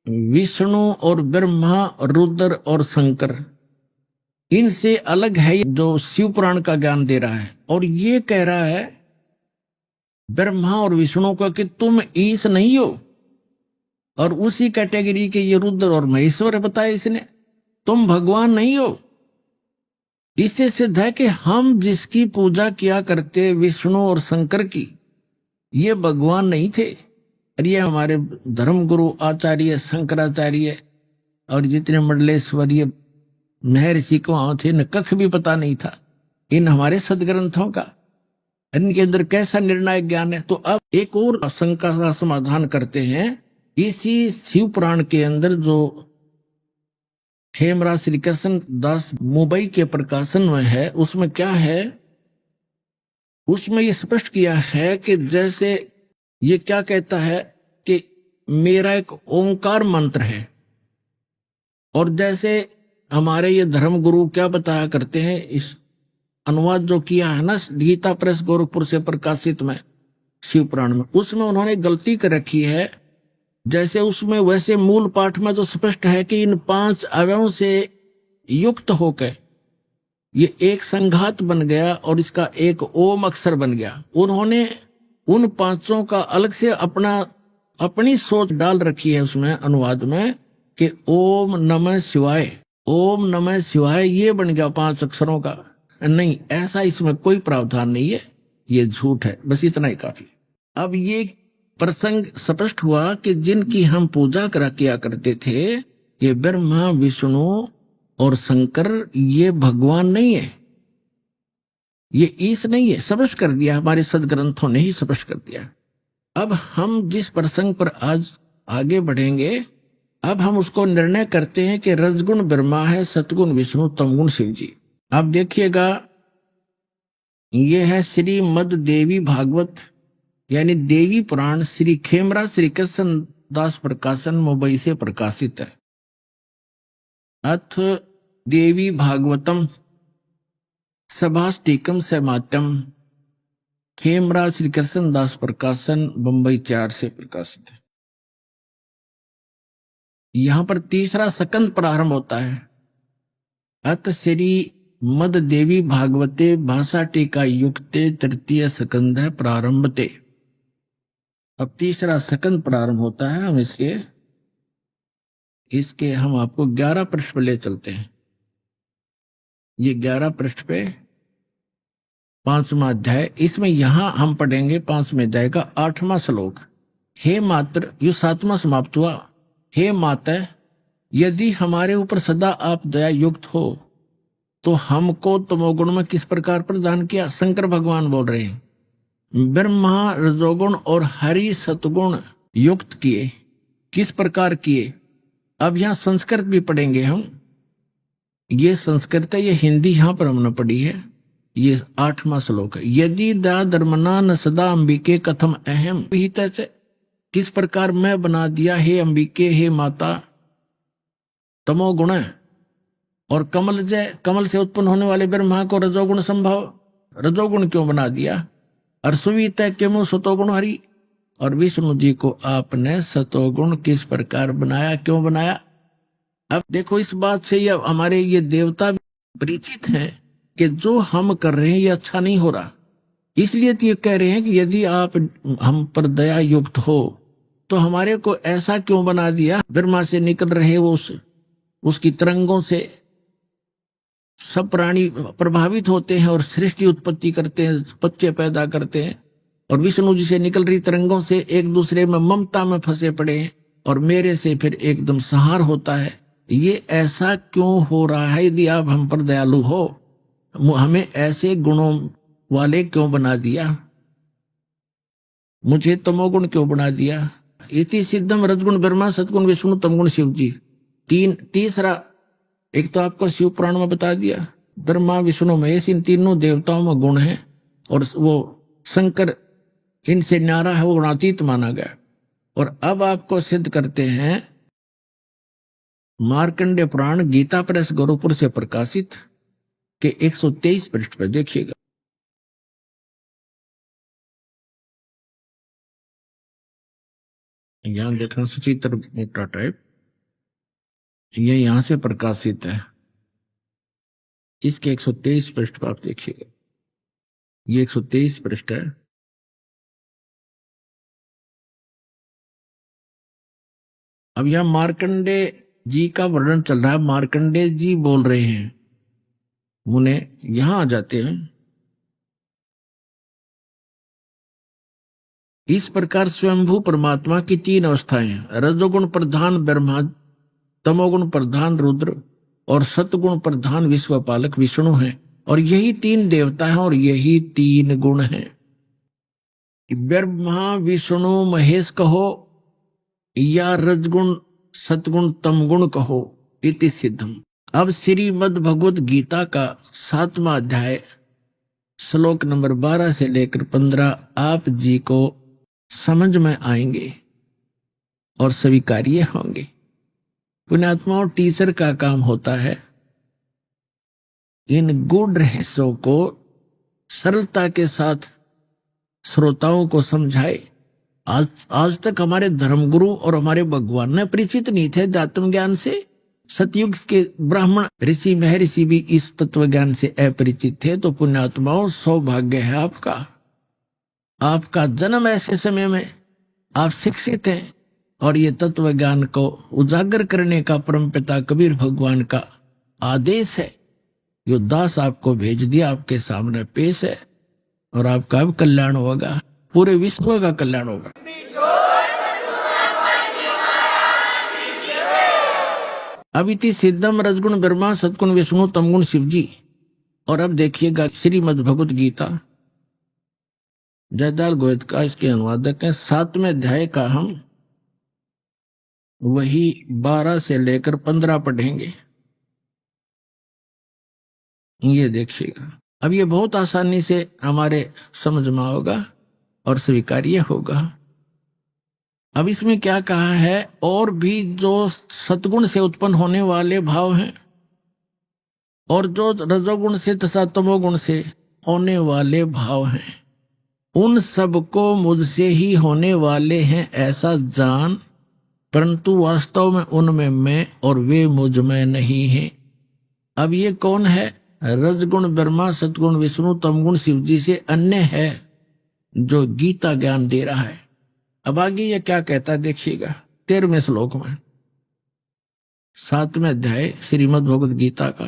विष्णु और ब्रह्मा, रुद्र और शंकर, इनसे अलग है जो शिव पुराण का ज्ञान दे रहा है। और ये कह रहा है ब्रह्मा और विष्णु को कि तुम ईश नहीं हो, और उसी कैटेगरी के ये रुद्र और महेश्वर बताए इसने, तुम भगवान नहीं हो। इससे सिद्ध है कि हम जिसकी पूजा किया करते विष्णु और शंकर की, ये भगवान नहीं थे। और ये हमारे धर्मगुरु आचार्य शंकराचार्य और जितने मंडलेश्वरीय महर्षि को वहां थे, न कख भी पता नहीं था इन हमारे सदग्रंथों का, इनके अंदर कैसा निर्णायक ज्ञान है। तो अब एक और शंका का समाधान करते हैं। इसी शिव पुराण के अंदर जो खेमराज श्री कृष्ण दास मुंबई के प्रकाशन में है, उसमें क्या है, उसमें ये स्पष्ट किया है कि जैसे ये क्या कहता है कि मेरा एक ओंकार मंत्र है, और जैसे हमारे ये धर्मगुरु क्या बताया करते हैं, इस अनुवाद जो किया है ना गीता प्रेस गोरखपुर से प्रकाशित में शिव पुराण में, उसमें उन्होंने गलती कर रखी है। जैसे उसमें वैसे मूल पाठ में तो स्पष्ट है कि इन 5 अवयवों से युक्त होकर ये एक संघात बन गया और इसका एक ओम अक्षर बन गया। उन्होंने उन 5 का अलग से अपना अपनी सोच डाल रखी है उसमें अनुवाद में कि ओम नमः शिवाय, ओम नमः शिवाय ये बन गया 5 अक्षरों का। नहीं, ऐसा इसमें कोई प्रावधान नहीं है, ये झूठ है, बस इतना ही काफी। अब ये प्रसंग स्पष्ट हुआ कि जिनकी हम पूजा किया करते थे, ये ब्रह्मा विष्णु और शंकर, ये भगवान नहीं है, ये ईश नहीं है। स्पष्ट कर दिया, हमारे सदग्रंथों ने ही स्पष्ट कर दिया। अब हम जिस प्रसंग पर आज आगे बढ़ेंगे, अब हम उसको निर्णय करते हैं कि रजगुण ब्रह्मा है, सतगुण विष्णु, तमगुण शिव जी। अब देखिएगा, ये है श्रीमद देवी भागवत यानी देवी पुराण, श्री खेमरा श्री कृष्ण दास प्रकाशन मुंबई से प्रकाशित है। अथ देवी भागवतम सभाष्टिकम समात्यम, खेमरा श्री कृष्ण दास प्रकाशन बंबई 4 से प्रकाशित है। यहां पर तीसरा सकंद प्रारंभ होता है। अत श्री मद देवी भागवते भाषा टीका युक्ते तृतीय सकंद है प्रारंभते। अब तीसरा सकंद प्रारंभ होता है। हम इसके हम आपको 11 पृष्ठ पे ले चलते हैं। ये 11 पृष्ठ पे 5वां अध्याय, इसमें यहां हम पढ़ेंगे 5वें अध्याय का 8वां श्लोक। हे मात्र, ये 7वां समाप्त हुआ। हे माता, यदि हमारे ऊपर सदा आप दया युक्त हो तो हमको तमोगुण में किस प्रकार प्रदान किया। शंकर भगवान बोल रहे हैं, ब्रह्मा रजोगुण और हरि सतगुण युक्त किए, किस प्रकार किए। अब यहां संस्कृत भी पढ़ेंगे हम। ये संस्कृत है, ये हिंदी यहां पर हमने पढ़ी है। ये 8वां श्लोक है। यदि दा धर्मना न सदा अंबिके कथम अहम विहित से, किस प्रकार मैं बना दिया हे अंबिके, हे माता, तमोगुण और कमल जय, कमल से उत्पन्न होने वाले ब्रह्मा को रजोगुण संभव, रजोगुण क्यों बना दिया। और सुवित क्यों सतोगुण हरि, और विष्णु जी को आपने सतोगुण किस प्रकार बनाया, क्यों बनाया। अब देखो, इस बात से ये हमारे ये देवता परिचित हैं कि जो हम कर रहे हैं ये अच्छा नहीं हो रहा। इसलिए तो ये कह रहे हैं कि यदि आप हम पर दया युक्त हो तो हमारे को ऐसा क्यों बना दिया। ब्रह्मा से निकल रहे वो उसकी तरंगों से सब प्राणी प्रभावित होते हैं और सृष्टि उत्पत्ति करते हैं, बच्चे पैदा करते हैं। और विष्णु जी से निकल रही तरंगों से एक दूसरे में ममता में फंसे पड़े हैं, और मेरे से फिर एकदम संहार होता है। ये ऐसा क्यों हो रहा है। यदि आप हम पर दयालु हो, हमें ऐसे गुणों वाले क्यों बना दिया, मुझे तमोगुण क्यों बना दिया। इति सिद्धम रजगुण ब्रह्मा, सतगुण विष्णु, तमगुण शिव जी। तीसरा, एक तो आपको शिव पुराण में बता दिया, ब्रह्मा विष्णु महेश इन तीनों देवताओं में गुण है, और वो शंकर इनसे न्यारा है, वो गुणातीत माना गया। और अब आपको सिद्ध करते हैं मार्कंडेय पुराण गीता प्रेस गोरखपुर से प्रकाशित के 123 पृष्ठ पर देखिएगा। यहां देखना सुचित्र मोटा टाइप, ये यहां से प्रकाशित है। इसके 123 पृष्ठ पर आप देखिएगा, ये 123 पृष्ठ है। अब यहां मार्कंडेय जी का वर्णन चल रहा है। मार्कंडेय जी बोल रहे हैं, मुने यहां आ जाते हैं। इस प्रकार स्वयंभू परमात्मा की 3 अवस्थाएं हैं। रजोगुण प्रधान ब्रह्मा, तमोगुण प्रधान रुद्र और सतगुण प्रधान विश्वपालक विष्णु हैं। और यही 3 देवता हैं और यही 3 गुण हैं। ब्रह्मा विष्णु महेश कहो या रजगुण सतगुण तमगुण कहो, इति सिद्धम। अब श्रीमद् भगवत गीता का 7वां अध्याय श्लोक नंबर 12 से लेकर 15 आप जी को समझ में आएंगे और स्वीकार्य होंगे। पुण्यात्माओं, टीचर का काम होता है इन गूढ़ रहस्यों को सरलता के साथ श्रोताओं को समझाए। आज तक हमारे धर्मगुरु और हमारे भगवान ने परिचित नहीं थे आत्म ज्ञान से। सतयुग के ब्राह्मण ऋषि महर्षि भी इस तत्व ज्ञान से अपरिचित थे। तो पुण्यात्माओं, सौभाग्य है आपका जन्म ऐसे समय में आप शिक्षित हैं और ये तत्व ज्ञान को उजागर करने का परमपिता कबीर भगवान का आदेश है। यो दास आपको भेज दिया, आपके सामने पेश है और आपका अब कल्याण होगा, पूरे विश्व का कल्याण होगा। अविति सिद्धम रजगुण ब्रह्मा सतगुण विष्णु तमगुण शिव जी। और अब देखिएगा श्रीमद् भगवत गीता, जयदाल गोयत का इसके अनुवादक है। 7वें अध्याय का हम वही 12 से लेकर 15 पढ़ेंगे। ये देखिएगा, अब ये बहुत आसानी से हमारे समझ में होगा और स्वीकार्य होगा। अब इसमें क्या कहा है, और भी जो सतगुण से उत्पन्न होने वाले भाव हैं और जो रजोगुण से तथा तमोगुण से होने वाले भाव हैं, उन सबको मुझसे ही होने वाले हैं ऐसा जान, परंतु वास्तव में उनमें मैं और वे मुझ में नहीं हैं। अब ये कौन है? रजगुण ब्रह्मा सतगुण विष्णु तमगुण शिव जी से अन्य है जो गीता ज्ञान दे रहा है। अब आगे ये क्या कहता है देखिएगा 13वें श्लोक में, 7वें अध्याय श्रीमद् भगवत गीता का।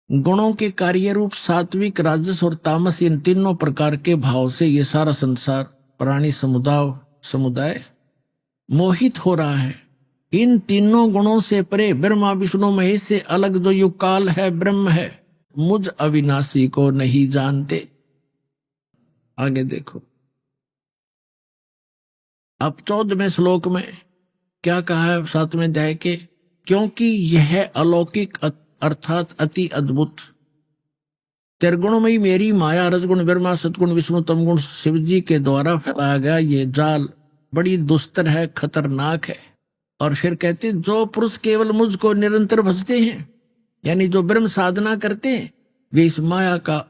गुणों के कार्य रूप सात्विक राजस और तामस, इन तीनों प्रकार के भाव से ये सारा संसार प्राणी समुदाय मोहित हो रहा है। इन तीनों गुणों से परे ब्रह्मा विष्णु महेश से अलग जो युग काल है ब्रह्म है, मुझ अविनाशी को नहीं जानते। आगे देखो, अब 14वें श्लोक में क्या कहा है 7वें अध्याय के, क्योंकि यह अलौकिक अर्थात अति अद्भुत त्रिगुणमयी मेरी माया रजगुण ब्रह्मा सतगुण विष्णु तमगुण शिव जी के द्वारा फैलाया गया ये जाल बड़ी दुस्तर है, खतरनाक है। और फिर कहते जो पुरुष केवल मुझको निरंतर भजते हैं, यानी जो ब्रह्म साधना करते हैं, वे इस माया का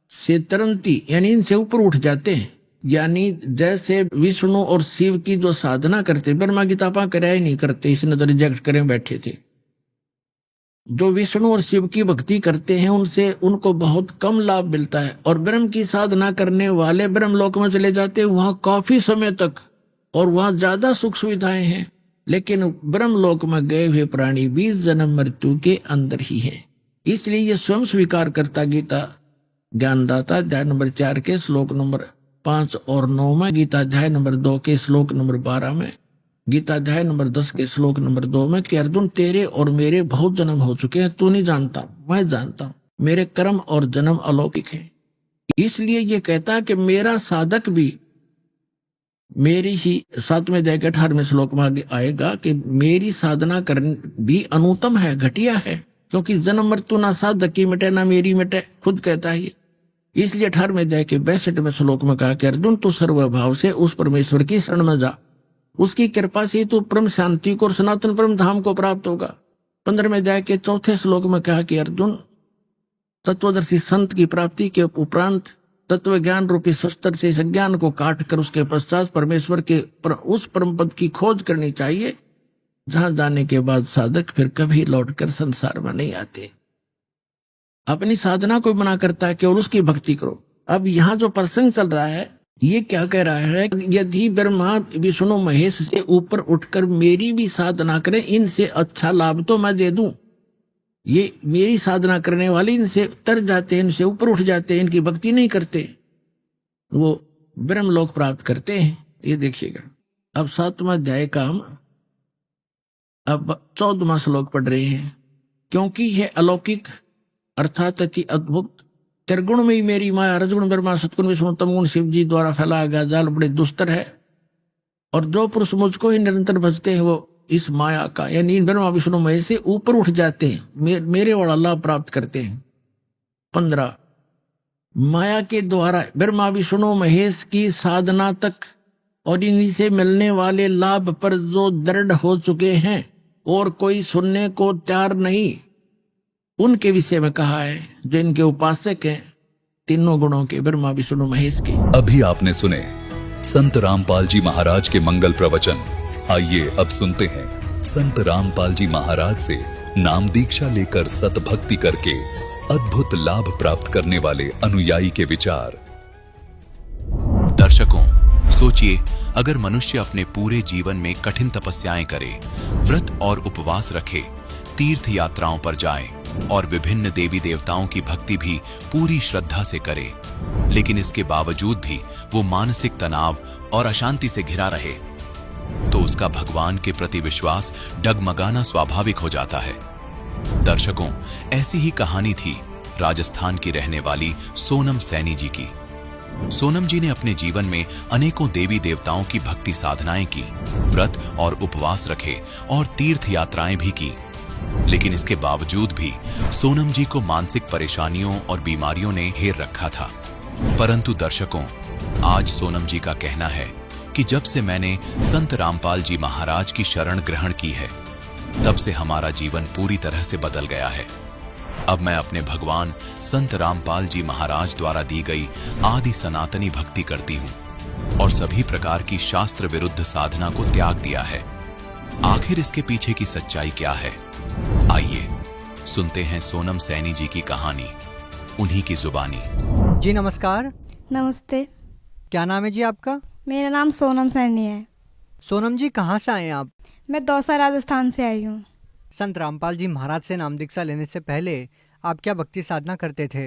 से तरंती यानी इनसे ऊपर उठ जाते हैं। यानी जैसे विष्णु और शिव की जो साधना करते, ब्रह्मा की तपा कराया नहीं करते, इसने तो रिजेक्ट करें बैठे थे। जो विष्णु और शिव की भक्ति करते हैं उनसे उनको बहुत कम लाभ मिलता है, और ब्रह्म की साधना करने वाले ब्रह्मलोक में चले जाते हैं, वहां काफी समय तक और वहां ज्यादा सुख सुविधाएं हैं। लेकिन ब्रह्मलोक में गए हुए प्राणी 20 जन्म मृत्यु के अंदर ही हैं। इसलिए ये स्वयं स्वीकार करता गीता ज्ञानदाता अध्याय नंबर 4 के श्लोक नंबर 5 और 9 में, गीता अध्याय नंबर 2 के श्लोक नंबर 12 में, गीता अध्याय नंबर 10 के श्लोक नंबर 2 में कि अर्जुन तेरे और मेरे बहुत जन्म हो चुके हैं, तू नहीं जानता, मैं जानता हूं, मेरे कर्म और जन्म अलौकिक है। इसलिए ये कहता है कि मेरा साधक भी मेरी ही 7वें अध्याय के 18वें श्लोक में आगे आएगा कि मेरी साधना करनी भी अनुत्तम है, घटिया है, क्योंकि जन्म मृत्यु ना साधक की मिटे ना मेरी मिटे, खुद कहता है। इसलिए 18वें अध्याय के 62वें श्लोक में कहा कि अर्जुन तू सर्वभाव से उस परमेश्वर की शरण में जा, उसकी कृपा से तू परम शांति को और सनातन परम धाम को प्राप्त होगा। 15वें अध्याय के 4थे श्लोक में कहा कि अर्जुन तत्वदर्शी संत की प्राप्ति के उपरांत तत्व ज्ञान रूपी शस्त्र से इस ज्ञान को काट कर उसके पश्चात परमेश्वर के उस परम पद की खोज करनी चाहिए, जहां जाने के बाद साधक फिर कभी लौटकर संसार में नहीं आते। अपनी साधना को मना करता है, केवल उसकी भक्ति करो। अब यहाँ जो प्रसंग चल रहा है ये क्या कह रहा है, यदि ब्रह्मा विष्णु महेश से ऊपर उठकर मेरी भी साधना करें, इनसे अच्छा लाभ तो मैं दे दूं। ये मेरी साधना करने वाले इनसे तर जाते हैं, इनसे ऊपर उठ जाते हैं, इनकी भक्ति नहीं करते, वो ब्रह्मलोक प्राप्त करते हैं। ये देखिएगा, अब 7वां अध्याय का हम अब 14वां श्लोक पढ़ रहे हैं। क्योंकि यह अलौकिक अर्थात अति अद्भुत त्रिगुण में ही मेरी माया रजगुण ब्रह्मा सतगुण विष्णु तमगुण शिव जी द्वारा फैलाया गया जाल बड़े दुस्तर है, और जो पुरुष मुझको ही निरंतर भजते हैं वो इस माया का यानी ब्रह्मा विष्णु महेश से ऊपर उठ जाते हैं, मेरे वाला लाभ प्राप्त करते हैं। 15 माया के द्वारा ब्रह्मा विष्णु महेश की साधना तक और इन्हीं से मिलने वाले लाभ पर जो दृढ़ हो चुके हैं और कोई सुनने को तैयार नहीं, उनके विषय में कहा है, जो इनके उपासक हैं तीनों गुणों के ब्रह्मा विष्णु महेश के। अभी आपने सुने संत रामपाल जी महाराज के मंगल प्रवचन। आइए अब सुनते हैं संत रामपाल जी महाराज से नाम दीक्षा लेकर सतभक्ति करके अद्भुत लाभ प्राप्त करने वाले अनुयायी के विचार। दर्शकों सोचिए, अगर मनुष्य अपने पूरे जीवन में कठिन तपस्याएं करे, व्रत और उपवास रखे, तीर्थ यात्राओं पर जाए और विभिन्न देवी देवताओं की भक्ति भी पूरी श्रद्धा से करे, लेकिन इसके बावजूद भी वो मानसिक तनाव और अशांति से घिरा रहे, तो उसका भगवान के प्रति विश्वास डगमगाना स्वाभाविक हो जाता है। दर्शकों, ऐसी ही कहानी थी राजस्थान की रहने वाली सोनम सैनी जी की। सोनम जी ने अपने जीवन में अनेकों देवी देवताओं की भक्ति साधनाएं की, व्रत और उपवास रखे और तीर्थ यात्राएं भी की, लेकिन इसके बावजूद भी सोनम जी को मानसिक परेशानियों और बीमारियों ने घेर रखा था। परंतु दर्शकों, आज सोनम जी का कहना है कि जब से मैंने संत रामपाल जी महाराज की शरण ग्रहण की है, तब से हमारा जीवन पूरी तरह से बदल गया है। अब मैं अपने भगवान संत रामपाल जी महाराज द्वारा दी गई आदि सनातनी भक्ति करती हूँ और सभी प्रकार की शास्त्र विरुद्ध साधना को त्याग दिया है। आखिर इसके पीछे की सच्चाई क्या है? आइए सुनते हैं सोनम सैनी जी की कहानी, उन्हीं की जुबानी। जी नमस्कार। नमस्ते, क्या नाम है जी आपका? मेरा नाम सोनम सैनी है। सोनम जी, कहाँ से आए हैं आप? मैं दौसा राजस्थान से आई हूँ। संत रामपाल जी महाराज से नाम दीक्षा लेने से पहले आप क्या भक्ति साधना करते थे?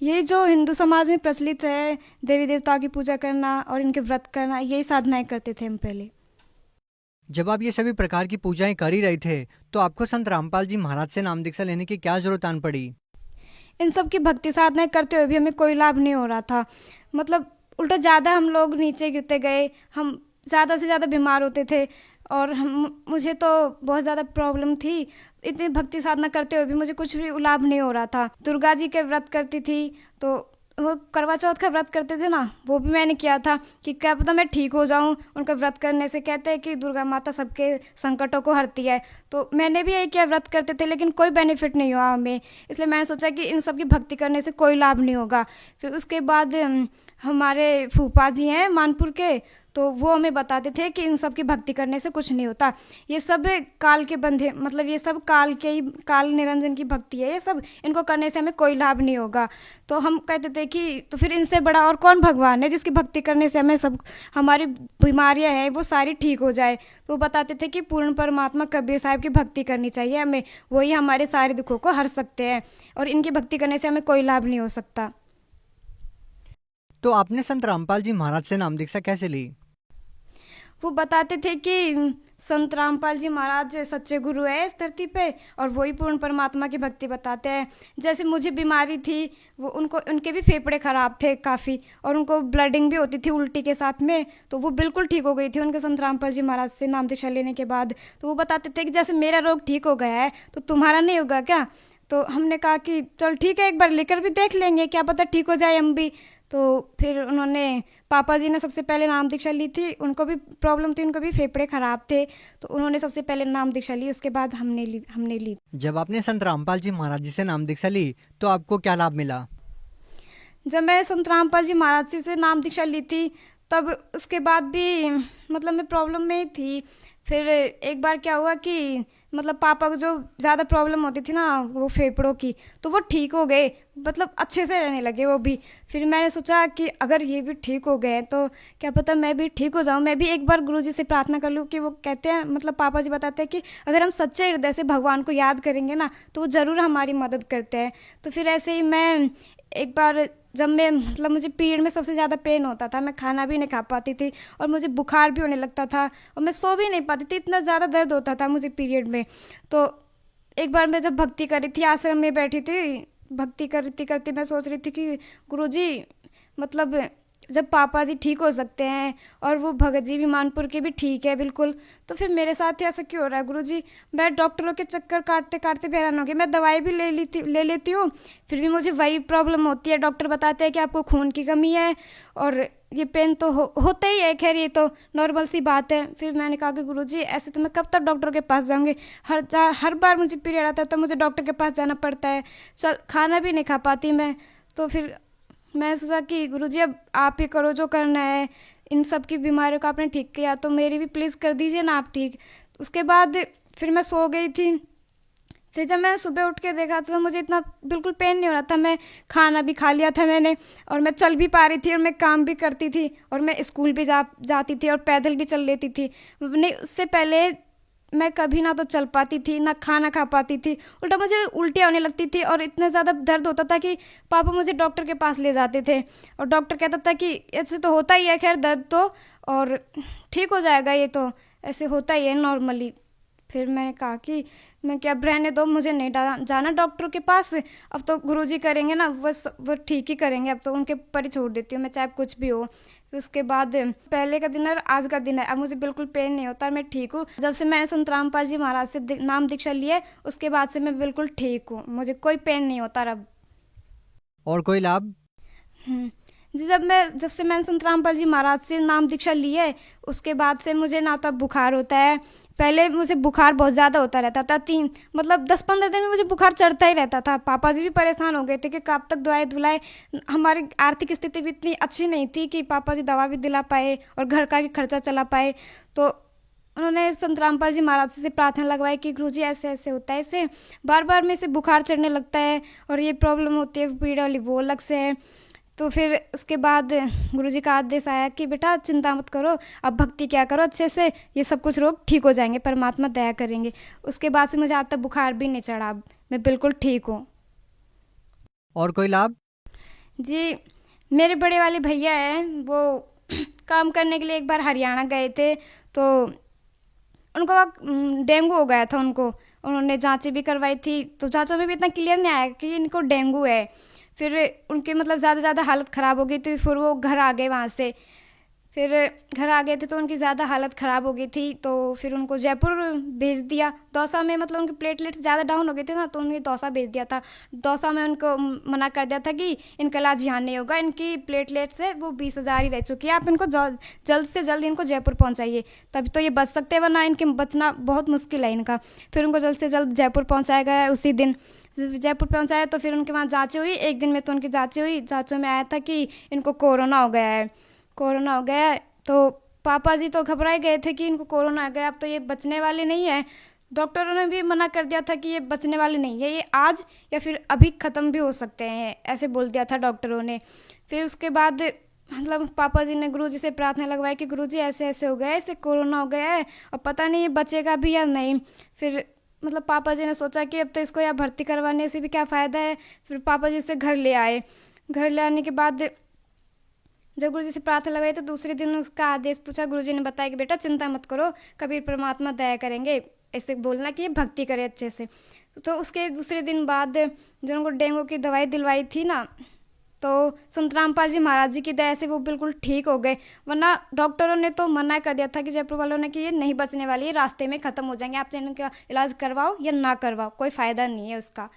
ये जो हिंदू समाज में प्रचलित है, देवी देवताओं की पूजा करना और इनके व्रत करना, यही साधनाएं करते थे हम पहले। जब आप ये सभी प्रकार की पूजाएं कर ही रहे थे, तो आपको संत रामपाल जी महाराज से नाम दीक्षा लेने की क्या जरूरत आन पड़ी? इन सब की भक्ति साधनाएं करते हुए भी हमें कोई लाभ नहीं हो रहा था। मतलब उल्टा ज़्यादा हम लोग नीचे गिरते गए, हम ज़्यादा से ज़्यादा बीमार होते थे और मुझे तो बहुत ज़्यादा प्रॉब्लम थी। इतनी भक्ति साधना करते हुए भी मुझे कुछ भी लाभ नहीं हो रहा था। दुर्गा जी के व्रत करती थी, तो वो करवा चौथ का व्रत करते थे ना, वो भी मैंने किया था कि क्या पता मैं ठीक हो जाऊं। उनका व्रत करने से कहते हैं कि दुर्गा माता सबके संकटों को हरती है, तो मैंने भी यही किया, व्रत करते थे, लेकिन कोई बेनिफिट नहीं हुआ हमें। इसलिए मैंने सोचा कि इन सब की भक्ति करने से कोई लाभ नहीं होगा। फिर उसके बाद हमारे फूफा जी हैं मानपुर के, तो वो हमें बताते थे कि इन सब की भक्ति करने से कुछ नहीं होता, ये सब काल के बंधे, मतलब ये सब काल के ही, काल निरंजन की भक्ति है, ये सब इनको करने से हमें कोई लाभ नहीं होगा। तो हम कहते थे कि तो फिर इनसे बड़ा और कौन भगवान है जिसकी भक्ति करने से हमें सब हमारी बीमारियां हैं वो सारी ठीक हो जाए। तो वो बताते थे कि पूर्ण परमात्मा कबीर साहब की भक्ति करनी चाहिए हमें, वही हमारे सारे दुखों को हर सकते हैं और इनकी भक्ति करने से हमें कोई लाभ नहीं हो सकता। तो आपने संत रामपाल जी महाराज से नाम दीक्षा कैसे ली? वो बताते थे कि संत रामपाल जी महाराज सच्चे गुरु है इस धरती पे और वही पूर्ण परमात्मा की भक्ति बताते हैं। जैसे मुझे बीमारी थी, वो उनके भी फेफड़े ख़राब थे काफ़ी और उनको ब्लडिंग भी होती थी उल्टी के साथ में, तो वो बिल्कुल ठीक हो गई थी उनके संत रामपाल जी महाराज से नाम दीक्षा लेने के बाद। तो वो बताते थे कि जैसे मेरा रोग ठीक हो गया है तो तुम्हारा नहीं होगा क्या? तो हमने कहा कि चल ठीक है, एक बार लेकर भी देख लेंगे, क्या पता ठीक हो जाए हम भी। तो फिर उन्होंने, पापा जी ने सबसे पहले नाम दीक्षा ली थी, उनको भी प्रॉब्लम थी, उनको भी फेफड़े ख़राब थे, तो उन्होंने सबसे पहले नाम दीक्षा ली, उसके बाद हमने ली। जब आपने संत रामपाल जी महाराज जी से नाम दीक्षा ली तो आपको क्या लाभ मिला? जब मैं संत रामपाल जी महाराज जी से नाम दीक्षा ली थी, तब उसके बाद भी मतलब मैं प्रॉब्लम में ही थी। फिर एक बार क्या हुआ कि मतलब पापा को जो ज़्यादा प्रॉब्लम होती थी ना वो फेफड़ों की, तो वो ठीक हो गए, मतलब अच्छे से रहने लगे वो भी। फिर मैंने सोचा कि अगर ये भी ठीक हो गए तो क्या पता मैं भी ठीक हो जाऊँ, मैं भी एक बार गुरुजी से प्रार्थना कर लूँ कि वो कहते हैं, मतलब पापा जी बताते हैं कि अगर हम सच्चे हृदय से भगवान को याद करेंगे ना तो वो ज़रूर हमारी मदद करते हैं। तो फिर ऐसे ही मैं एक बार, जब मैं मतलब मुझे पीरियड में सबसे ज़्यादा पेन होता था, मैं खाना भी नहीं खा पाती थी और मुझे बुखार भी होने लगता था और मैं सो भी नहीं पाती थी, इतना ज़्यादा दर्द होता था मुझे पीरियड में। तो एक बार मैं जब भक्ति कर रही थी, आश्रम में बैठी थी, भक्ति करती करती मैं सोच रही थी कि गुरुजी, मतलब जब पापा जी ठीक हो सकते हैं और वो भगत जी भी मानपुर के भी ठीक है बिल्कुल, तो फिर मेरे साथ ही ऐसा क्यों हो रहा है गुरुजी? मैं डॉक्टरों के चक्कर काटते काटते भी हैरान हो गई। मैं दवाई भी ले लेती हूँ, फिर भी मुझे वही प्रॉब्लम होती है। डॉक्टर बताते हैं कि आपको खून की कमी है और ये पेन तो होता ही है, खैर ये तो नॉर्मल सी बात है। फिर मैंने कहा कि गुरुजी ऐसे तो मैं कब तक डॉक्टर के पास जाऊँगी? हर बार मुझे पीरियड आता है तो मुझे डॉक्टर के पास जाना पड़ता है, चल खाना भी नहीं खा पाती मैं। तो फिर मैं सोचा कि गुरुजी अब आप ही करो जो करना है, इन सब की बीमारियों को आपने ठीक किया तो मेरी भी प्लीज़ कर दीजिए ना आप ठीक। उसके बाद फिर मैं सो गई थी, फिर जब मैं सुबह उठ के देखा तो मुझे इतना बिल्कुल पेन नहीं हो रहा था। मैं खाना भी खा लिया था मैंने, और मैं चल भी पा रही थी, और मैं काम भी करती थी, और मैं स्कूल भी जाती थी, और पैदल भी चल लेती थी। नहीं, उससे पहले मैं कभी ना तो चल पाती थी, ना खाना खा पाती थी, उल्टा मुझे उल्टियाँ होने लगती थी, और इतना ज़्यादा दर्द होता था कि पापा मुझे डॉक्टर के पास ले जाते थे, और डॉक्टर कहता था कि ऐसे तो होता ही है, खैर दर्द तो, और ठीक हो जाएगा, ये तो ऐसे होता ही है नॉर्मली। फिर मैंने कहा कि मैं क्या, रहने दो, मुझे नहीं जाना डॉक्टर के पास, अब तो गुरुजी करेंगे ना, वो ठीक ही करेंगे, अब तो उनके पर ही छोड़ देती हूँ मैं, चाहे कुछ भी हो। फिर उसके बाद पहले का दिन और आज का दिन है, अब मुझे बिल्कुल पेन नहीं होता, मैं ठीक हूँ। जब से मैंने संत रामपाल जी महाराज से नाम दीक्षा ली है, उसके बाद से मैं बिल्कुल ठीक हूँ, मुझे कोई पेन नहीं होता अब। और कोई लाभ? जी, जब से मैंने संत रामपाल जी महाराज से नाम दीक्षा ली है, उसके बाद से मुझे ना तो बुखार होता है। पहले मुझे बुखार बहुत ज़्यादा होता रहता था, 10-15 दिन में मुझे बुखार चढ़ता ही रहता था। पापा जी भी परेशान हो गए थे कि कब तक दवाई दिलाए। हमारी आर्थिक स्थिति भी इतनी अच्छी नहीं थी कि पापा जी दवा भी दिला पाए और घर का भी खर्चा चला पाए। तो उन्होंने संत रामपाल जी महाराज से प्रार्थना लगवाई कि गुरुजी ऐसे ऐसे होता है, इसे बार बार में से बुखार चढ़ने लगता है और ये प्रॉब्लम होती है, पीड़ा वाली वो अलग से है। तो फिर उसके बाद गुरुजी का आदेश आया कि बेटा चिंता मत करो, अब भक्ति क्या करो अच्छे से, ये सब कुछ रोग ठीक हो जाएंगे, परमात्मा दया करेंगे। उसके बाद से मुझे आज तक बुखार भी नहीं चढ़ा, अब मैं बिल्कुल ठीक हूँ। और कोई लाभ? जी, मेरे बड़े वाले भैया हैं, वो काम करने के लिए एक बार हरियाणा गए थे, तो उनको डेंगू हो गया था। उन्होंने जांचें भी करवाई थी, तो जांचों में भी इतना क्लियर नहीं आया कि इनको डेंगू है। फिर उनके ज़्यादा हालत ख़राब हो गई थी, फिर वो घर आ गए वहाँ से। फिर घर आ गए थे तो उनकी ज़्यादा हालत ख़राब हो गई थी, तो फिर उनको जयपुर भेज दिया। दौसा में उनके प्लेटलेट्स ज़्यादा डाउन हो गए थे ना, तो उन्हें दौसा भेज दिया था। दौसा में उनको मना कर दिया था कि इनका इलाज यहाँ नहीं होगा, इनकी प्लेटलेट्स है वो 20,000 ही रह चुकी है, आप इनको जल्द से जल्द इनको जयपुर पहुँचाइए, तभी तो ये बच सकते हैं, वरना इनके बचना बहुत मुश्किल है इनका। फिर उनको जल्द से जल्द जयपुर पहुँचाया गया। उसी दिन जयपुर पहुँचाया तो फिर उनके वहाँ जाँचें हुई, एक दिन में तो उनकी जाँचें हुई। जाँचों में आया था कि इनको कोरोना हो गया है। तो पापा जी तो घबराए गए थे कि इनको कोरोना आ गया, अब तो ये बचने वाले नहीं है। डॉक्टरों ने भी मना कर दिया था कि ये बचने वाले नहीं है, ये आज या फिर अभी ख़त्म भी हो सकते हैं, ऐसे बोल दिया था डॉक्टरों ने। फिर उसके बाद पापा जी ने गुरुजी से प्रार्थना लगवाई कि गुरुजी ऐसे ऐसे हो गया है, इसे कोरोना हो गया है और पता नहीं ये बचेगा भी या नहीं। फिर पापा जी ने सोचा कि अब तो इसको यहाँ भर्ती करवाने से भी क्या फ़ायदा है। फिर पापा जी उसे घर ले आए। घर ले आने के बाद जब गुरुजी से प्रार्थना लगाई तो दूसरे दिन उसका आदेश पूछा। गुरुजी ने बताया कि बेटा चिंता मत करो, कबीर परमात्मा दया करेंगे, ऐसे बोलना कि ये भक्ति करे अच्छे से। तो उसके दूसरे दिन बाद जब उनको डेंगू की दवाई दिलवाई थी ना, तो संत रामपाल जी महाराज जी की दया से वो बिल्कुल ठीक हो गए, वरना डॉक्टरों ने तो मना कर दिया था कि जयपुर वालों ने कि ये नहीं बचने वाली है, रास्ते में ख़त्म हो जाएंगे, आप चाहे इनका इलाज करवाओ या ना करवाओ, कोई फ़ायदा नहीं है उसका।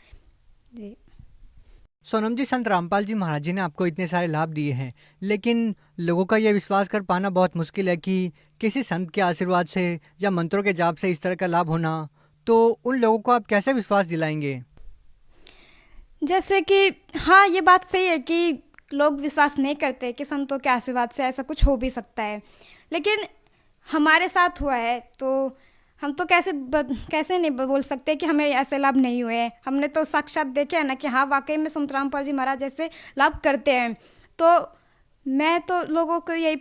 जी सोनम जी, संत रामपाल जी महाराज जी ने आपको इतने सारे लाभ दिए हैं, लेकिन लोगों का यह विश्वास कर पाना बहुत मुश्किल है कि किसी संत के आशीर्वाद से या मंत्रों के जाप से इस तरह का लाभ होना, तो उन लोगों को आप कैसे विश्वास दिलाएंगे? जैसे कि हाँ, ये बात सही है कि लोग विश्वास नहीं करते कि संतों के आशीर्वाद से ऐसा कुछ हो भी सकता है, लेकिन हमारे साथ हुआ है तो हम तो कैसे नहीं बोल सकते कि हमें ऐसे लाभ नहीं हुए हैं। हमने तो साक्षात देखे हैं ना कि हाँ वाकई में संत रामपाल जी महाराज जैसे लाभ करते हैं। तो मैं तो लोगों से यही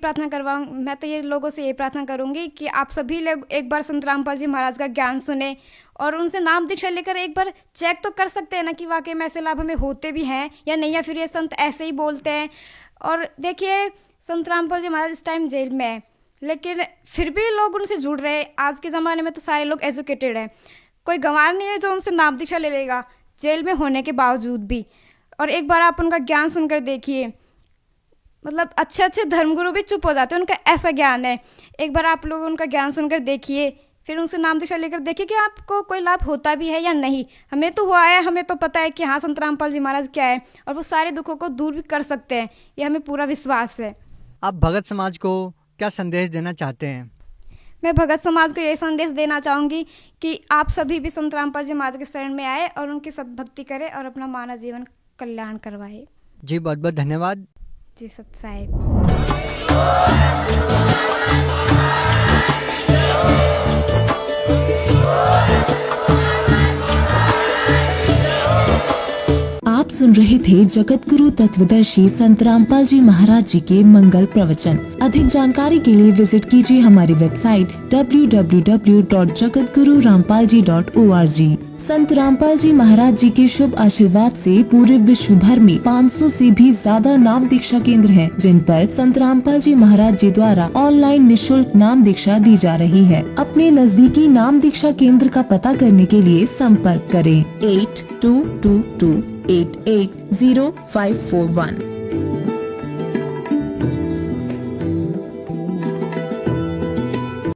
प्रार्थना करूंगी कि आप सभी लोग एक बार संत रामपाल जी महाराज का ज्ञान सुने और उनसे नाम दीक्षा लेकर एक बार चेक तो कर सकते हैं ना कि वाकई में ऐसे लाभ हमें होते भी हैं या नहीं, या फिर ये संत ऐसे ही बोलते हैं। और देखिए, संत रामपाल जी महाराज इस टाइम जेल में है, लेकिन फिर भी लोग उनसे जुड़ रहे हैं। आज के ज़माने में तो सारे लोग एजुकेटेड हैं, कोई गंवार नहीं है जो उनसे नाम दीक्षा ले लेगा जेल में होने के बावजूद भी। और एक बार आप उनका ज्ञान सुनकर देखिए, अच्छे अच्छे धर्मगुरु भी चुप हो जाते हैं, उनका ऐसा ज्ञान है। एक बार आप लोग उनका ज्ञान सुनकर देखिए, फिर उनसे नाम दीक्षा लेकर देखिए कि आपको कोई लाभ होता भी है या नहीं। हमें तो हुआ है, हमें तो पता है कि हाँ संत रामपाल जी महाराज क्या है और वो सारे दुखों को दूर भी कर सकते हैं, ये हमें पूरा विश्वास है। आप भगत समाज को क्या संदेश देना चाहते हैं? मैं भगत समाज को ये संदेश देना चाहूँगी कि आप सभी भी संत रामपाल जी महाराज के शरण में आए और उनकी सद्भक्ति करें और अपना मानव जीवन कल्याण करवाए। जी बहुत बहुत धन्यवाद। जी सत साहिब। रहे थे जगत गुरु तत्वदर्शी संत रामपाल जी महाराज जी के मंगल प्रवचन। अधिक जानकारी के लिए विजिट कीजिए हमारी वेबसाइट www.jagatgururampalji.org। संत रामपाल जी महाराज जी के शुभ आशीर्वाद से पूरे विश्व भर में 500 से भी ज्यादा नाम दीक्षा केंद्र हैं, जिन पर संत रामपाल जी महाराज जी द्वारा ऑनलाइन निशुल्क नाम दीक्षा दी जा रही है। अपने नजदीकी नाम दीक्षा केंद्र का पता करने के लिए संपर्क करें 8222880541।